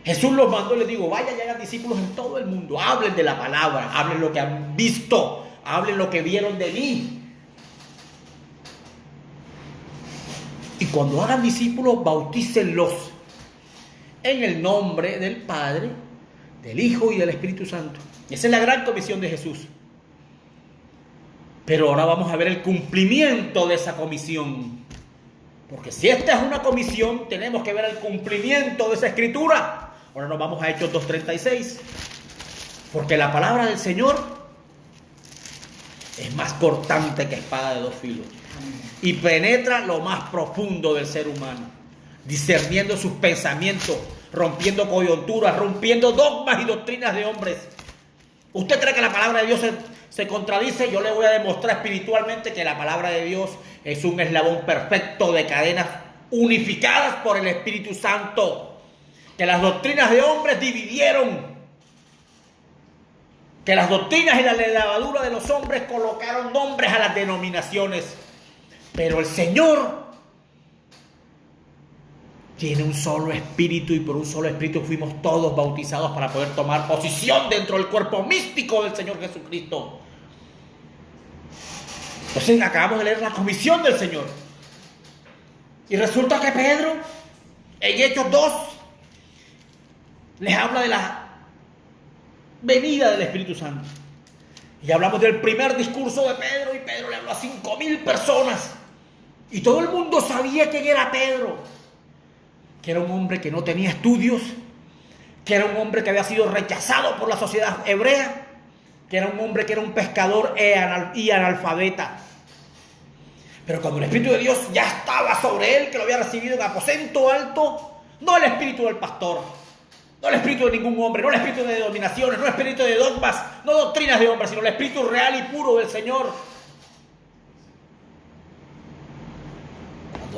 Jesús los mandó y les digo: vayan y hagan discípulos en todo el mundo, hablen de la palabra, hablen lo que han visto, hablen lo que vieron de mí. Y cuando hagan discípulos, bautícenlos en el nombre del Padre, del Hijo y del Espíritu Santo. Esa es la Gran Comisión de Jesús. Pero ahora vamos a ver el cumplimiento de esa comisión. Porque si esta es una comisión, tenemos que ver el cumplimiento de esa escritura. Ahora nos vamos a Hechos 2:36. Porque la palabra del Señor es más cortante que espada de dos filos. Y penetra lo más profundo del ser humano, discerniendo sus pensamientos, rompiendo coyunturas, rompiendo dogmas y doctrinas de hombres. ¿Usted cree que la palabra de Dios se contradice? Yo le voy a demostrar espiritualmente que la palabra de Dios es un eslabón perfecto de cadenas unificadas por el Espíritu Santo. Que las doctrinas de hombres dividieron. Que las doctrinas y la levadura de los hombres colocaron nombres a las denominaciones. Pero el Señor tiene un solo espíritu, y por un solo espíritu fuimos todos bautizados para poder tomar posición dentro del cuerpo místico del Señor Jesucristo. Entonces acabamos de leer la comisión del Señor. Y resulta que Pedro, en Hechos 2, les habla de la venida del Espíritu Santo. Y hablamos del primer discurso de Pedro, y Pedro le habló a 5,000 personas. Y todo el mundo sabía quién era Pedro. Que era un hombre que no tenía estudios, que era un hombre que había sido rechazado por la sociedad hebrea, que era un hombre que era un pescador y analfabeta. Pero cuando el Espíritu de Dios ya estaba sobre él, que lo había recibido en aposento alto, no el espíritu del pastor, no el espíritu de ningún hombre, no el espíritu de dominaciones, no el espíritu de dogmas, no doctrinas de hombres, sino el espíritu real y puro del Señor.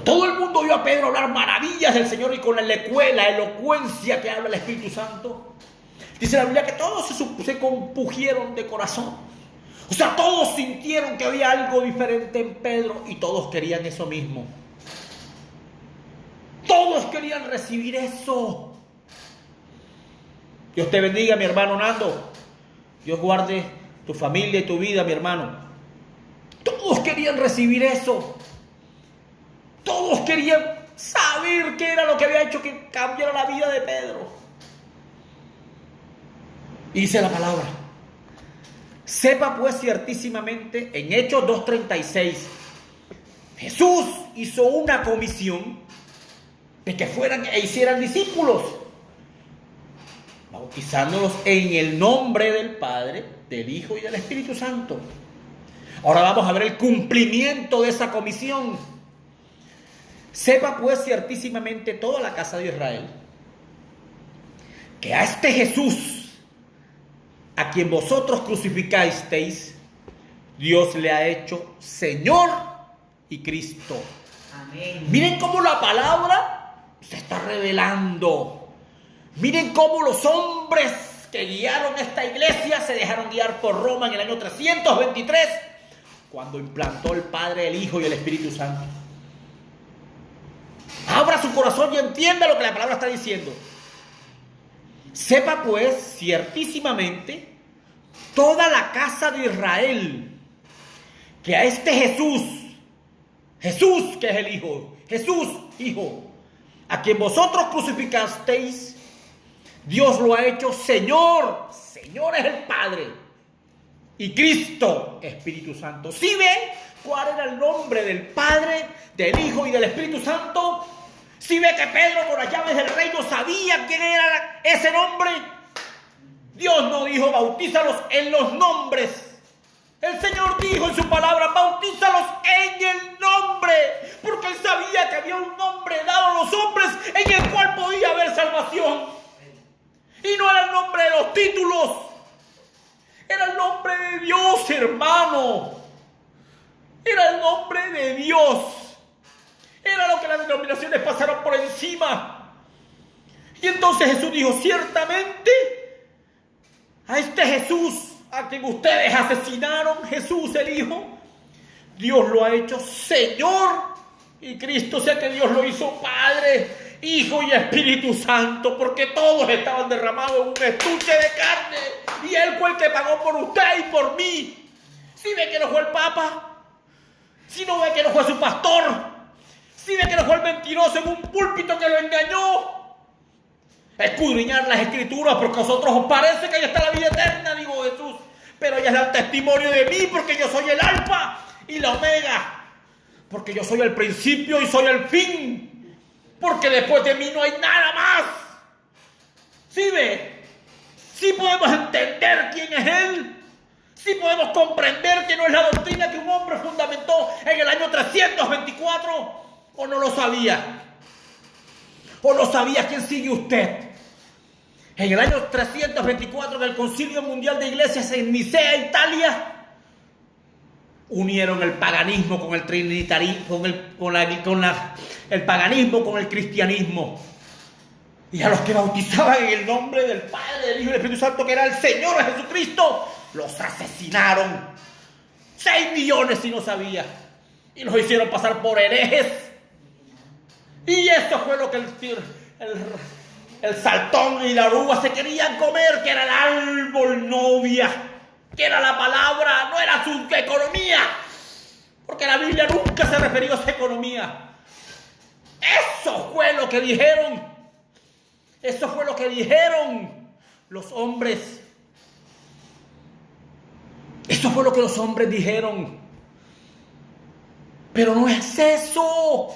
Cuando todo el mundo vio a Pedro hablar maravillas del Señor y con la elocuencia que habla el Espíritu Santo, dice la Biblia que todos se compugieron de corazón. O sea, todos sintieron que había algo diferente en Pedro y todos querían eso mismo. Todos querían recibir eso. Dios te bendiga, mi hermano Nando. Dios guarde tu familia y tu vida, mi hermano. Todos querían recibir eso. Todos querían saber qué era lo que había hecho que cambiara la vida de Pedro. Y dice la palabra: sepa pues ciertísimamente, en Hechos 2:36, Jesús hizo una comisión de que fueran e hicieran discípulos, bautizándolos en el nombre del Padre, del Hijo y del Espíritu Santo. Ahora vamos a ver el cumplimiento de esa comisión. Sepa pues ciertísimamente toda la casa de Israel que a este Jesús, a quien vosotros crucificasteis, Dios le ha hecho Señor y Cristo. Amén. Miren cómo la palabra se está revelando. Miren cómo los hombres que guiaron esta iglesia se dejaron guiar por Roma en el año 323, cuando implantó el Padre, el Hijo y el Espíritu Santo. Abra su corazón y entienda lo que la palabra está diciendo. Sepa pues ciertísimamente toda la casa de Israel que a este Jesús que es el Hijo, Jesús, Hijo, a quien vosotros crucificasteis, Dios lo ha hecho Señor. Señor es el Padre y Cristo, Espíritu Santo. ¿Sí ven cuál era el nombre del Padre, del Hijo y del Espíritu Santo? ¿Sí ve que Pedro con las llaves del reino sabía quién era ese nombre? Dios no dijo bautízalos en los nombres. El Señor dijo en su palabra: bautízalos en el nombre, porque Él sabía que había un nombre dado a los hombres en el cual podía haber salvación. Y no era el nombre de los títulos, era el nombre de Dios, hermano. Era el nombre de Dios. Era lo que las denominaciones pasaron por encima. Y entonces Jesús dijo: ciertamente a este Jesús a quien ustedes asesinaron, Jesús el Hijo, Dios lo ha hecho Señor y Cristo. O sea que Dios lo hizo Padre, Hijo y Espíritu Santo, porque todos estaban derramados en un estuche de carne, y Él fue el que pagó por usted y por mí. Si ve que no fue el Papa, si no ve que no fue su pastor, si ve que no fue el mentiroso en un púlpito que lo engañó. Escudriñar las Escrituras, porque a vosotros os parece que ahí está la vida eterna, digo Jesús, pero ellas dan testimonio de mí, porque yo soy el Alfa y la Omega, porque yo soy el principio y soy el fin, porque después de mí no hay nada más. ¿Sí ve? ¿Sí podemos entender quién es Él? ¿Sí podemos comprender que no es la doctrina que un hombre fundamentó en el año 324? ¿O no lo sabía? ¿O no sabía quién sigue usted? En el año 324, en el Concilio Mundial de Iglesias en Nicea, Italia, unieron el paganismo con el trinitarismo, el paganismo con el cristianismo. Y a los que bautizaban en el nombre del Padre, del Hijo y del Espíritu Santo, que era el Señor Jesucristo, los asesinaron. 6 millones si no sabía. Y los hicieron pasar por herejes. Y eso fue lo que el saltón y la oruga se querían comer, que era el árbol novia, que era la palabra, no era su economía, porque la Biblia nunca se refirió a esa economía. Eso fue lo que dijeron. Eso fue lo que dijeron los hombres. Eso fue lo que los hombres dijeron. Pero no es eso.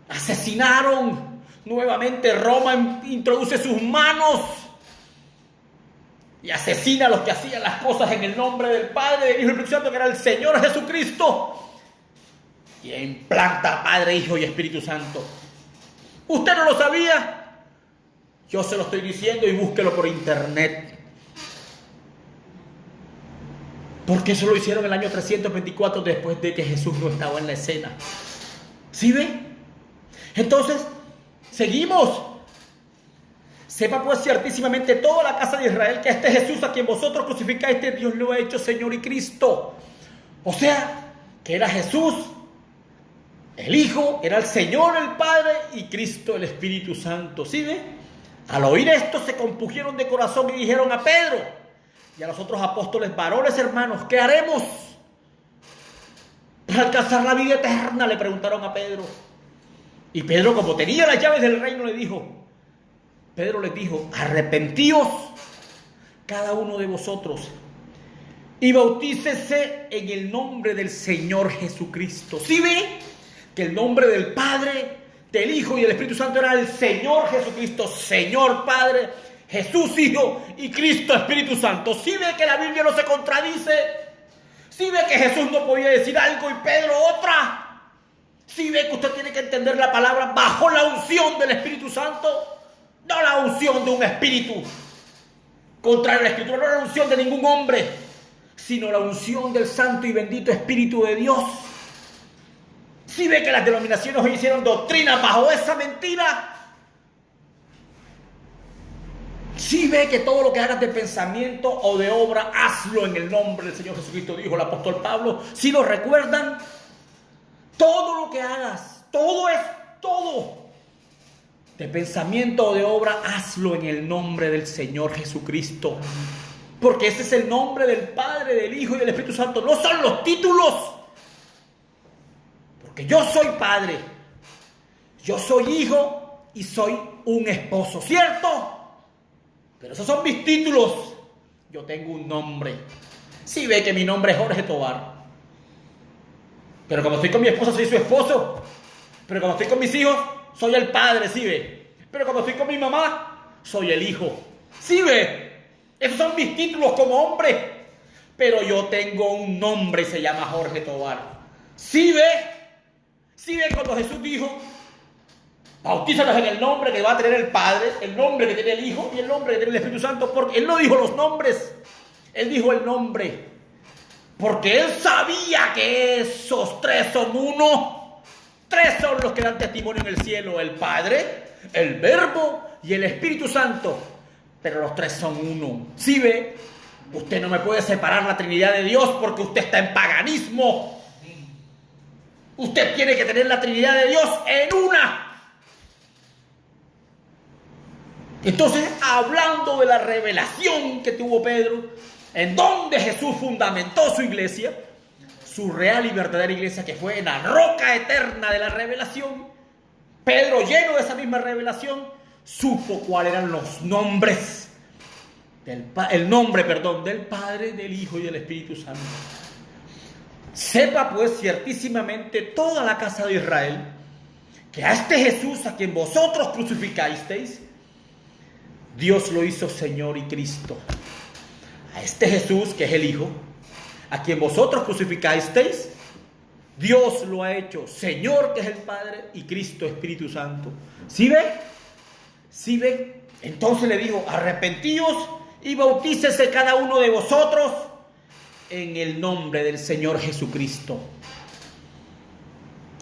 Asesinaron. Nuevamente Roma introduce sus manos y asesina a los que hacían las cosas en el nombre del Padre, del Hijo y del Espíritu Santo, que era el Señor Jesucristo. Y implanta Padre, Hijo y Espíritu Santo. ¿Usted no lo sabía? Yo se lo estoy diciendo, y búsquelo por internet. Porque eso lo hicieron en el año 324, después de que Jesús no estaba en la escena. ¿Sí ve? Entonces, seguimos. Sepa pues ciertísimamente toda la casa de Israel que este Jesús a quien vosotros crucificáis, Dios lo ha hecho Señor y Cristo. O sea, que era Jesús, el Hijo, era el Señor, el Padre, y Cristo, el Espíritu Santo. ¿Sí ve? Al oír esto se compugieron de corazón y dijeron a Pedro y a los otros apóstoles: varones hermanos, ¿qué haremos para alcanzar la vida eterna? Le preguntaron a Pedro. Y Pedro, como tenía las llaves del reino, Pedro les dijo: arrepentíos cada uno de vosotros y bautícese en el nombre del Señor Jesucristo. ¿Sí ve? Que el nombre del Padre, del Hijo y del Espíritu Santo era el Señor Jesucristo. Señor Padre, Jesús Hijo y Cristo Espíritu Santo. ¿Sí ve que la Biblia no se contradice? ¿Sí ve que Jesús no podía decir algo y Pedro otra? ¿Sí ve que usted tiene que entender la palabra bajo la unción del Espíritu Santo? No la unción de un espíritu contrario a la Escritura, no la unción de ningún hombre, sino la unción del Santo y bendito Espíritu de Dios. ¿Sí ve que las denominaciones hoy hicieron doctrina bajo esa mentira? ¿Sí ve que todo lo que hagas de pensamiento o de obra, hazlo en el nombre del Señor Jesucristo, dijo el apóstol Pablo? ¿Sí lo recuerdan? Todo lo que hagas, todo es todo. De pensamiento o de obra, hazlo en el nombre del Señor Jesucristo. Porque ese es el nombre del Padre, del Hijo y del Espíritu Santo. No son los títulos. Porque yo soy padre, yo soy hijo y soy un esposo, ¿cierto? Pero esos son mis títulos. Yo tengo un nombre. Sí ve que mi nombre es Jorge Tovar. Pero como estoy con mi esposa, soy su esposo. Pero como estoy con mis hijos, soy el padre, ¿sí ve? Pero como estoy con mi mamá, soy el hijo. ¿Sí ve? Esos son mis títulos como hombre. Pero yo tengo un nombre y se llama Jorge Tovar. ¿Sí ve? ¿Sí ve cuando Jesús dijo: bautízalos en el nombre que va a tener el Padre, el nombre que tiene el Hijo y el nombre que tiene el Espíritu Santo? Porque Él no dijo los nombres, Él dijo el nombre. Porque Él sabía que esos tres son uno. Tres son los que dan testimonio en el cielo: el Padre, el Verbo y el Espíritu Santo. Pero los tres son uno. ¿Sí ve? Usted no me puede separar la Trinidad de Dios porque usted está en paganismo. Usted tiene que tener la Trinidad de Dios en una. Entonces, hablando de la revelación que tuvo Pedro, en donde Jesús fundamentó su iglesia, su real y verdadera iglesia, que fue en la roca eterna de la revelación, Pedro, lleno de esa misma revelación, supo cuáles eran los nombres, el nombre del Padre, del Hijo y del Espíritu Santo. Sepa pues ciertísimamente toda la casa de Israel que a este Jesús a quien vosotros crucificasteis, Dios lo hizo Señor y Cristo. A este Jesús, que es el Hijo, a quien vosotros crucificasteis, Dios lo ha hecho Señor, que es el Padre, y Cristo Espíritu Santo. ¿Sí ve? ¿Sí ve? Entonces le digo: arrepentíos y bautícese cada uno de vosotros en el nombre del Señor Jesucristo,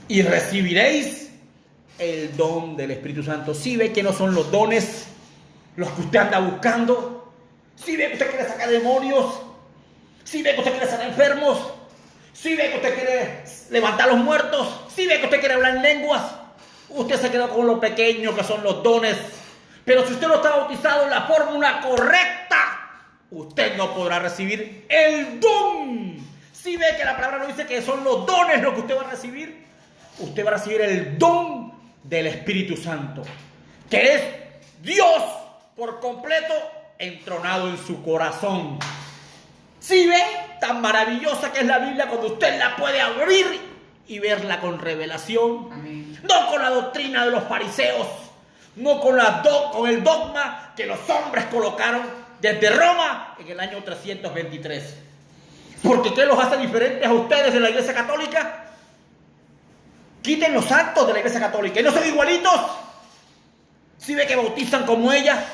y recibiréis el don del Espíritu Santo. ¿Sí ve que no son los dones los que usted anda buscando? ¿Sí ve que usted quiere sacar demonios? ¿Sí ve que usted quiere sanar enfermos? ¿Sí ve que usted quiere levantar a los muertos? ¿Sí ve que usted quiere hablar en lenguas? Usted se quedó con lo pequeño que son los dones. Pero si usted no está bautizado en la fórmula correcta, usted no podrá recibir el don. ¿Sí ve que la palabra no dice que son los dones lo que usted va a recibir? Usted va a recibir el don del Espíritu Santo, que es Dios por completo entronado en su corazón. ¿Sí ve? Tan maravillosa que es la Biblia cuando usted la puede abrir y verla con revelación. Amén. No con la doctrina de los fariseos, no con el dogma que los hombres colocaron desde Roma en el año 323. Porque ¿qué los hace diferentes a ustedes de la Iglesia Católica? Quiten los actos de la Iglesia Católica y no son igualitos. ¿Sí ve que bautizan como ella?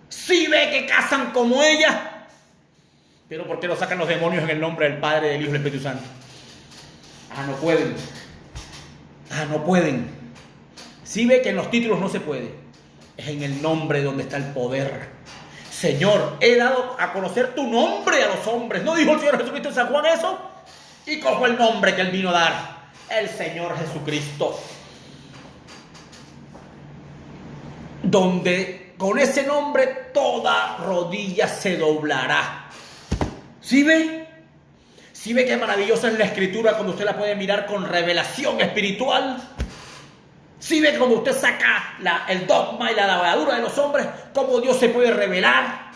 ¿Sí ve que casan como ella? Pero ¿por qué lo sacan los demonios en el nombre del Padre, del Hijo y del Espíritu Santo? No pueden. no pueden. Si ve que en los títulos no se puede. Es en el nombre donde está el poder. Señor, he dado a conocer tu nombre a los hombres. ¿No dijo el Señor Jesucristo en San Juan eso? Y cojo el nombre que Él vino a dar. El Señor Jesucristo. Donde con ese nombre toda rodilla se doblará. ¿Sí ve? ¿Sí ve qué maravillosa es la Escritura cuando usted la puede mirar con revelación espiritual? ¿Sí ve cómo usted saca el dogma y la lavadura de los hombres? ¿Cómo Dios se puede revelar?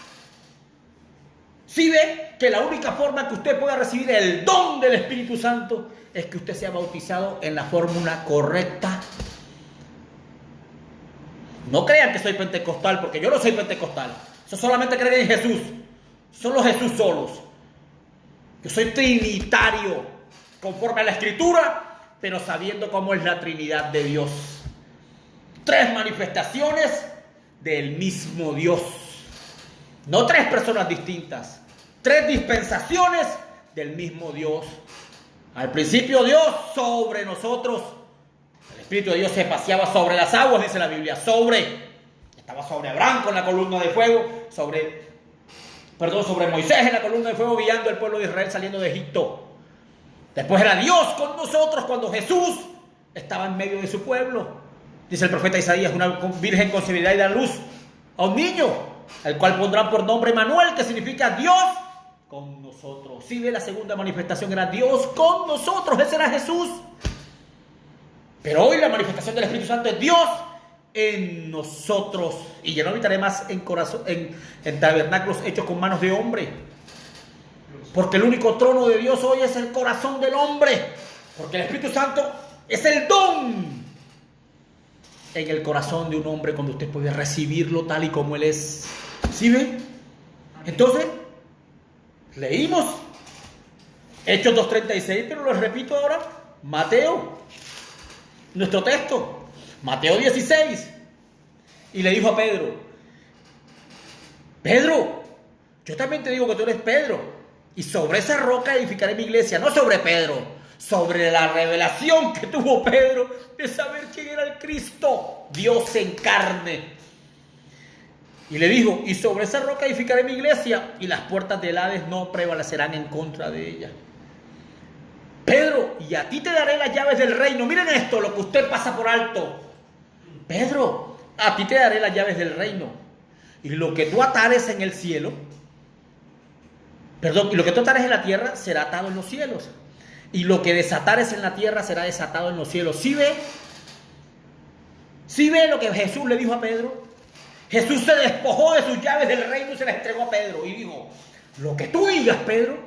¿Sí ve que la única forma que usted pueda recibir el don del Espíritu Santo es que usted sea bautizado en la fórmula correcta? No crean que soy pentecostal, porque yo no soy pentecostal. Eso solamente creen en Jesús. Son los Jesús solos. Yo soy trinitario, conforme a la Escritura, pero sabiendo cómo es la Trinidad de Dios. 3 manifestaciones del mismo Dios. No 3 personas distintas. 3 dispensaciones del mismo Dios. Al principio Dios sobre nosotros. El Espíritu de Dios se paseaba sobre las aguas, dice la Biblia. Estaba sobre Abraham con la columna de fuego. Sobre Moisés en la columna de fuego guiando al pueblo de Israel saliendo de Egipto. Después era Dios con nosotros cuando Jesús estaba en medio de su pueblo. Dice el profeta Isaías, una virgen concebirá y dará luz a un niño, al cual pondrán por nombre Emmanuel, que significa Dios con nosotros. Si ve, la segunda manifestación era Dios con nosotros, ese era Jesús. Pero hoy la manifestación del Espíritu Santo es Dios en nosotros. Y yo no habitaré más en tabernáculos hechos con manos de hombre. Porque el único trono de Dios hoy es el corazón del hombre. Porque el Espíritu Santo es el don en el corazón de un hombre cuando usted puede recibirlo tal y como Él es. ¿Sí ve? Entonces, leímos Hechos 2:36, pero lo repito ahora. Mateo, nuestro texto, Mateo 16. Y le dijo a Pedro, Pedro, yo también te digo que tú eres Pedro, y sobre esa roca edificaré mi iglesia. No sobre Pedro, sobre la revelación que tuvo Pedro de saber quién era el Cristo, Dios en carne. Y le dijo, y sobre esa roca edificaré mi iglesia, y las puertas del Hades no prevalecerán en contra de ella. Pedro, y a ti te daré las llaves del reino. Miren esto, lo que usted pasa por alto. Pedro, a ti te daré las llaves del reino. Y lo que tú atares en el cielo, y lo que tú atares en la tierra será atado en los cielos. Y lo que desatares en la tierra será desatado en los cielos. ¿Sí ve? ¿Sí ve lo que Jesús le dijo a Pedro? Jesús se despojó de sus llaves del reino y se las entregó a Pedro. Y dijo, lo que tú digas, Pedro,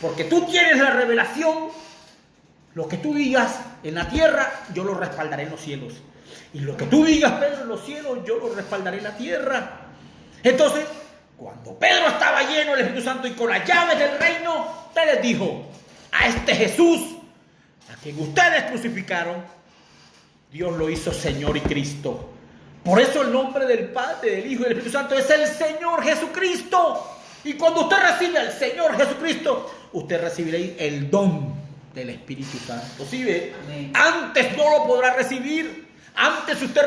porque tú tienes la revelación, lo que tú digas en la tierra, yo lo respaldaré en los cielos. Y lo que tú digas, Pedro, en los cielos, yo lo respaldaré en la tierra. Entonces, cuando Pedro estaba lleno del Espíritu Santo y con las llaves del reino, usted les dijo, a este Jesús, a quien ustedes crucificaron, Dios lo hizo Señor y Cristo. Por eso el nombre del Padre, del Hijo y del Espíritu Santo es el Señor Jesucristo. Y cuando usted recibe al Señor Jesucristo, usted recibirá el don del Espíritu Santo. ¿Sí ve? Amén. Antes no lo podrá recibir. Antes usted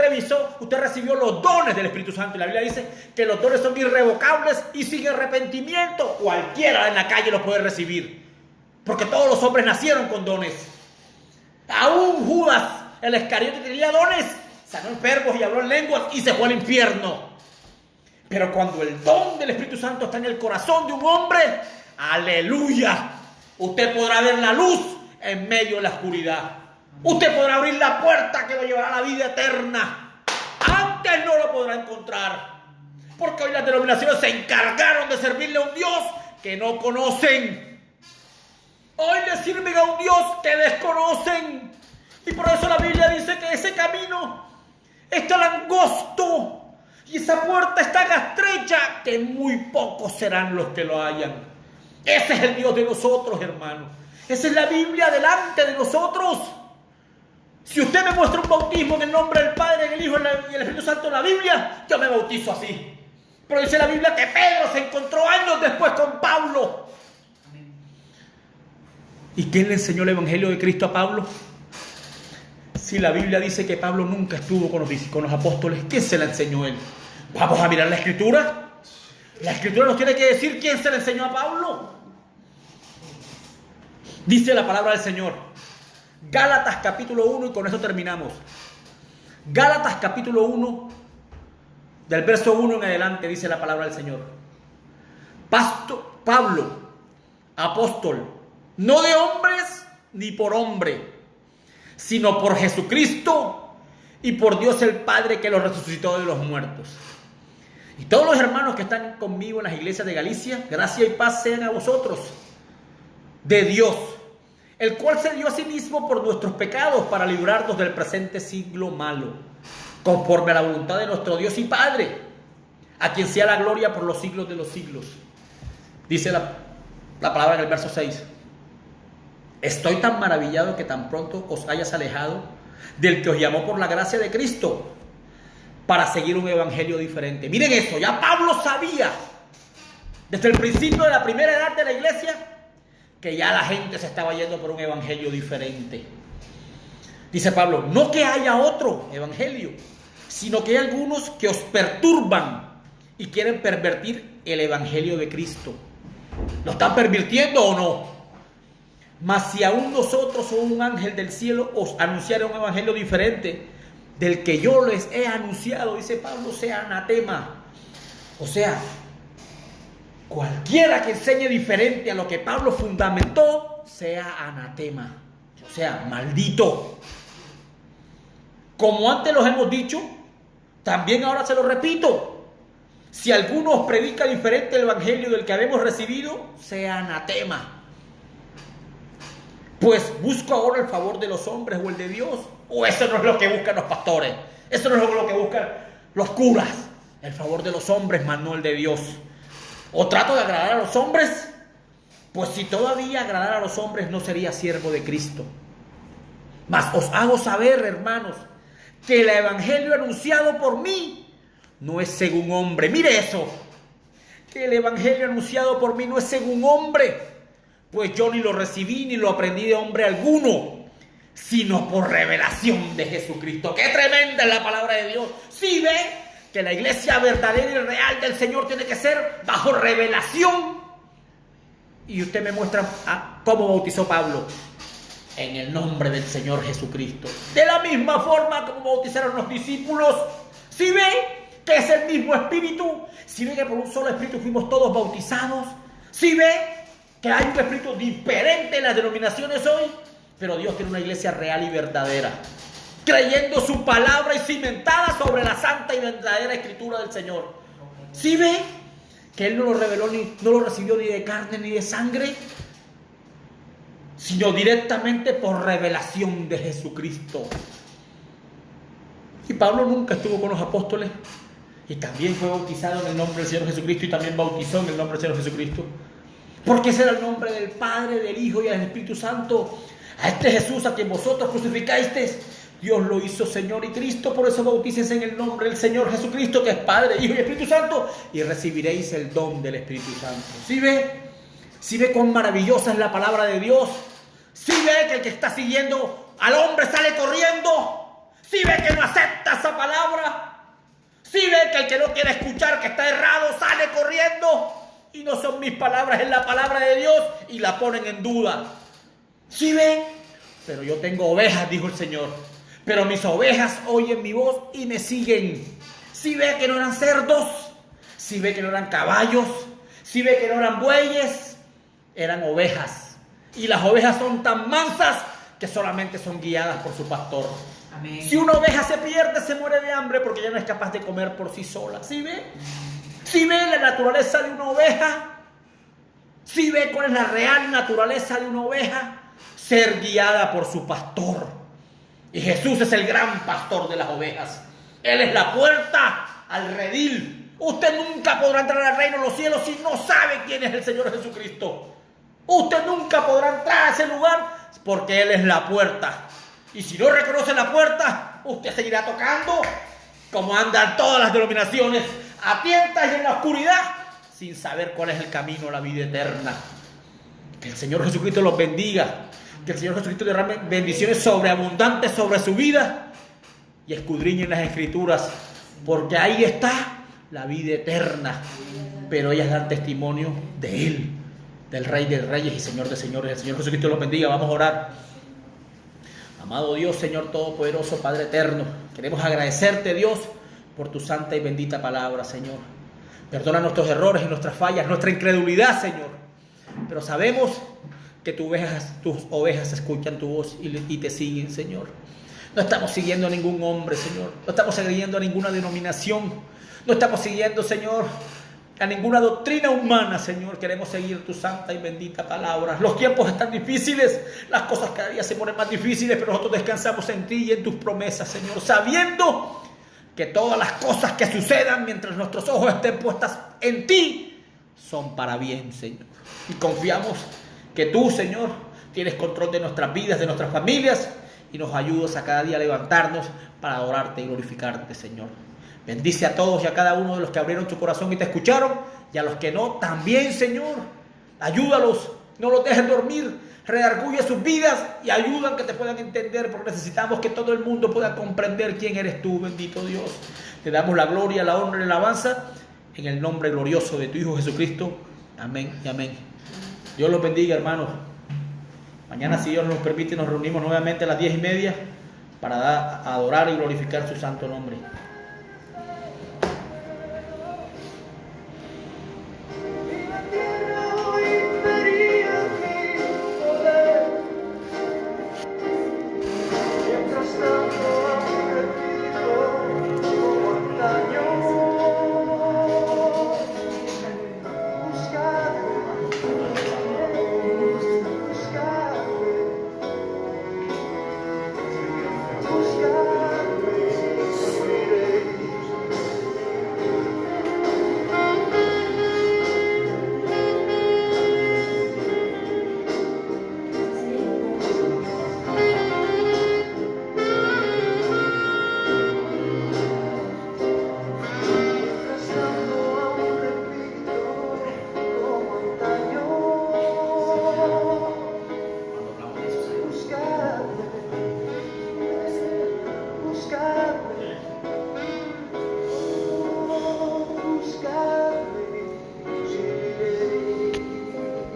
recibió los dones del Espíritu Santo. Y la Biblia dice que los dones son irrevocables y sin arrepentimiento. Cualquiera en la calle los puede recibir. Porque todos los hombres nacieron con dones. Aún Judas, el Iscariote, tenía dones. Sanó enfermos y habló en lenguas y se fue al infierno. Pero cuando el don del Espíritu Santo está en el corazón de un hombre, ¡aleluya! Usted podrá ver la luz en medio de la oscuridad. Usted podrá abrir la puerta que lo llevará a la vida eterna. Antes no lo podrá encontrar. Porque hoy las denominaciones se encargaron de servirle a un Dios que no conocen. Hoy le sirven a un Dios que desconocen. Y por eso la Biblia dice que ese camino está angosto y esa puerta está tan estrecha que muy pocos serán los que lo hallan. Ese es el Dios de nosotros, hermanos. Esa es la Biblia delante de nosotros. Si usted me muestra un bautismo en el nombre del Padre, del Hijo y del Espíritu Santo en la Biblia, yo me bautizo así. Pero dice la Biblia que Pedro se encontró años después con Pablo. ¿Y quién le enseñó el Evangelio de Cristo a Pablo? Si la Biblia dice que Pablo nunca estuvo con los apóstoles, ¿quién se la enseñó a él? Vamos a mirar la Escritura. La Escritura nos tiene que decir quién se la enseñó a Pablo. Dice la palabra del Señor. Gálatas capítulo 1, y con eso terminamos. Gálatas capítulo 1, del verso 1 en adelante, dice la palabra del Señor. Pablo, apóstol, no de hombres ni por hombre, sino por Jesucristo y por Dios el Padre que lo resucitó de los muertos. Y todos los hermanos que están conmigo en las iglesias de Galicia, gracia y paz sean a vosotros, de Dios, el cual se dio a sí mismo por nuestros pecados para librarnos del presente siglo malo, conforme a la voluntad de nuestro Dios y Padre, a quien sea la gloria por los siglos de los siglos. Dice la palabra en el verso 6. Estoy tan maravillado que tan pronto os hayas alejado del que os llamó por la gracia de Cristo para seguir un evangelio diferente. Miren eso, ya Pablo sabía desde el principio de la primera edad de la iglesia que ya la gente se estaba yendo por un evangelio diferente. Dice Pablo, no que haya otro evangelio, sino que hay algunos que os perturban y quieren pervertir el evangelio de Cristo. ¿Lo están pervirtiendo o no? Mas si aún nosotros o un ángel del cielo os anunciara un evangelio diferente del que yo les he anunciado, dice Pablo, sea anatema. O sea, cualquiera que enseñe diferente a lo que Pablo fundamentó, sea anatema. O sea, maldito. Como antes los hemos dicho, también ahora se lo repito. Si alguno os predica diferente el evangelio del que habemos recibido, sea anatema. Pues busco ahora el favor de los hombres o el de Dios. O eso no es lo que buscan los pastores. Eso no es lo que buscan los curas. El favor de los hombres, más no el de Dios. O trato de agradar a los hombres. Pues si todavía agradara a los hombres, no sería siervo de Cristo. Mas os hago saber, hermanos, que el evangelio anunciado por mí no es según hombre. Mire eso. Que el evangelio anunciado por mí no es según hombre. Pues yo ni lo recibí ni lo aprendí de hombre alguno, sino por revelación de Jesucristo. ¡Qué tremenda es la palabra de Dios! ¿Sí ve que la iglesia verdadera y real del Señor tiene que ser bajo revelación? Y usted me muestra cómo bautizó Pablo. En el nombre del Señor Jesucristo. De la misma forma como bautizaron los discípulos. ¿Sí ve que es el mismo Espíritu? ¿Sí ve que por un solo Espíritu fuimos todos bautizados? ¿Sí ve que hay un espíritu diferente en las denominaciones hoy? Pero Dios tiene una iglesia real y verdadera, creyendo su palabra y cimentada sobre la santa y verdadera escritura del Señor. ¿Sí ve que Él no lo reveló no lo recibió ni de carne ni de sangre, sino directamente por revelación de Jesucristo? Y Pablo nunca estuvo con los apóstoles y también fue bautizado en el nombre del Señor Jesucristo y también bautizó en el nombre del Señor Jesucristo. Porque ese era el nombre del Padre, del Hijo y del Espíritu Santo. A este Jesús a quien vosotros crucificasteis, Dios lo hizo Señor y Cristo. Por eso bautícense en el nombre del Señor Jesucristo, que es Padre, Hijo y Espíritu Santo, y recibiréis el don del Espíritu Santo. ¿Sí ve? ¿Sí ve cuán maravillosa es la palabra de Dios? ¿Sí ve que el que está siguiendo al hombre sale corriendo? ¿Sí ve que no acepta esa palabra? ¿Sí ve que el que no quiere escuchar, que está errado, sale corriendo? Y no son mis palabras, es la palabra de Dios, y la ponen en duda. ¿Sí ven? Pero yo tengo ovejas, dijo el Señor. Pero mis ovejas oyen mi voz y me siguen. ¿Sí ve que no eran cerdos? ¿Sí ve que no eran caballos? ¿Sí ve que no eran bueyes? Eran ovejas. Y las ovejas son tan mansas que solamente son guiadas por su pastor. Amén. Si una oveja se pierde, se muere de hambre porque ya no es capaz de comer por sí sola. ¿Sí ve? ¿Sí ve la naturaleza de una oveja? ¿Sí ve cuál es la real naturaleza de una oveja? Ser guiada por su pastor. Y Jesús es el gran pastor de las ovejas. Él es la puerta al redil. Usted nunca podrá entrar al reino de los cielos si no sabe quién es el Señor Jesucristo. Usted nunca podrá entrar a ese lugar porque Él es la puerta. Y si no reconoce la puerta, usted seguirá tocando como andan todas las denominaciones, a tientas y en la oscuridad, sin saber cuál es el camino a la vida eterna. Que el Señor Jesucristo los bendiga. Que el Señor Jesucristo derrame bendiciones sobreabundantes sobre su vida y escudriñen las Escrituras, porque ahí está la vida eterna. Pero ellas dan testimonio de Él, del Rey de Reyes y Señor de Señores. El Señor Jesucristo los bendiga. Vamos a orar. Amado Dios, Señor Todopoderoso, Padre Eterno, queremos agradecerte, Dios, por tu santa y bendita palabra, Señor. Perdona nuestros errores y nuestras fallas, nuestra incredulidad, Señor. Pero sabemos que tus ovejas escuchan tu voz y te siguen, Señor. No estamos siguiendo a ningún hombre, Señor. No estamos siguiendo a ninguna denominación. No estamos siguiendo, Señor, a ninguna doctrina humana, Señor. Queremos seguir tu santa y bendita palabra. Los tiempos están difíciles, las cosas cada día se ponen más difíciles, pero nosotros descansamos en ti y en tus promesas, Señor, sabiendo que todas las cosas que sucedan mientras nuestros ojos estén puestas en ti son para bien, Señor. Y confiamos que tú, Señor, tienes control de nuestras vidas, de nuestras familias, y nos ayudas a cada día a levantarnos para adorarte y glorificarte, Señor. Bendice a todos y a cada uno de los que abrieron su corazón y te escucharon, y a los que no, también, Señor. Ayúdalos, no los dejes dormir, redarguye sus vidas y ayudan que te puedan entender, porque necesitamos que todo el mundo pueda comprender quién eres tú, bendito Dios. Te damos la gloria, la honra y la alabanza en el nombre glorioso de tu Hijo Jesucristo. Amén y amén. Dios los bendiga, hermanos. Mañana, si Dios nos permite, nos reunimos nuevamente a las 10:30 para adorar y glorificar su santo nombre.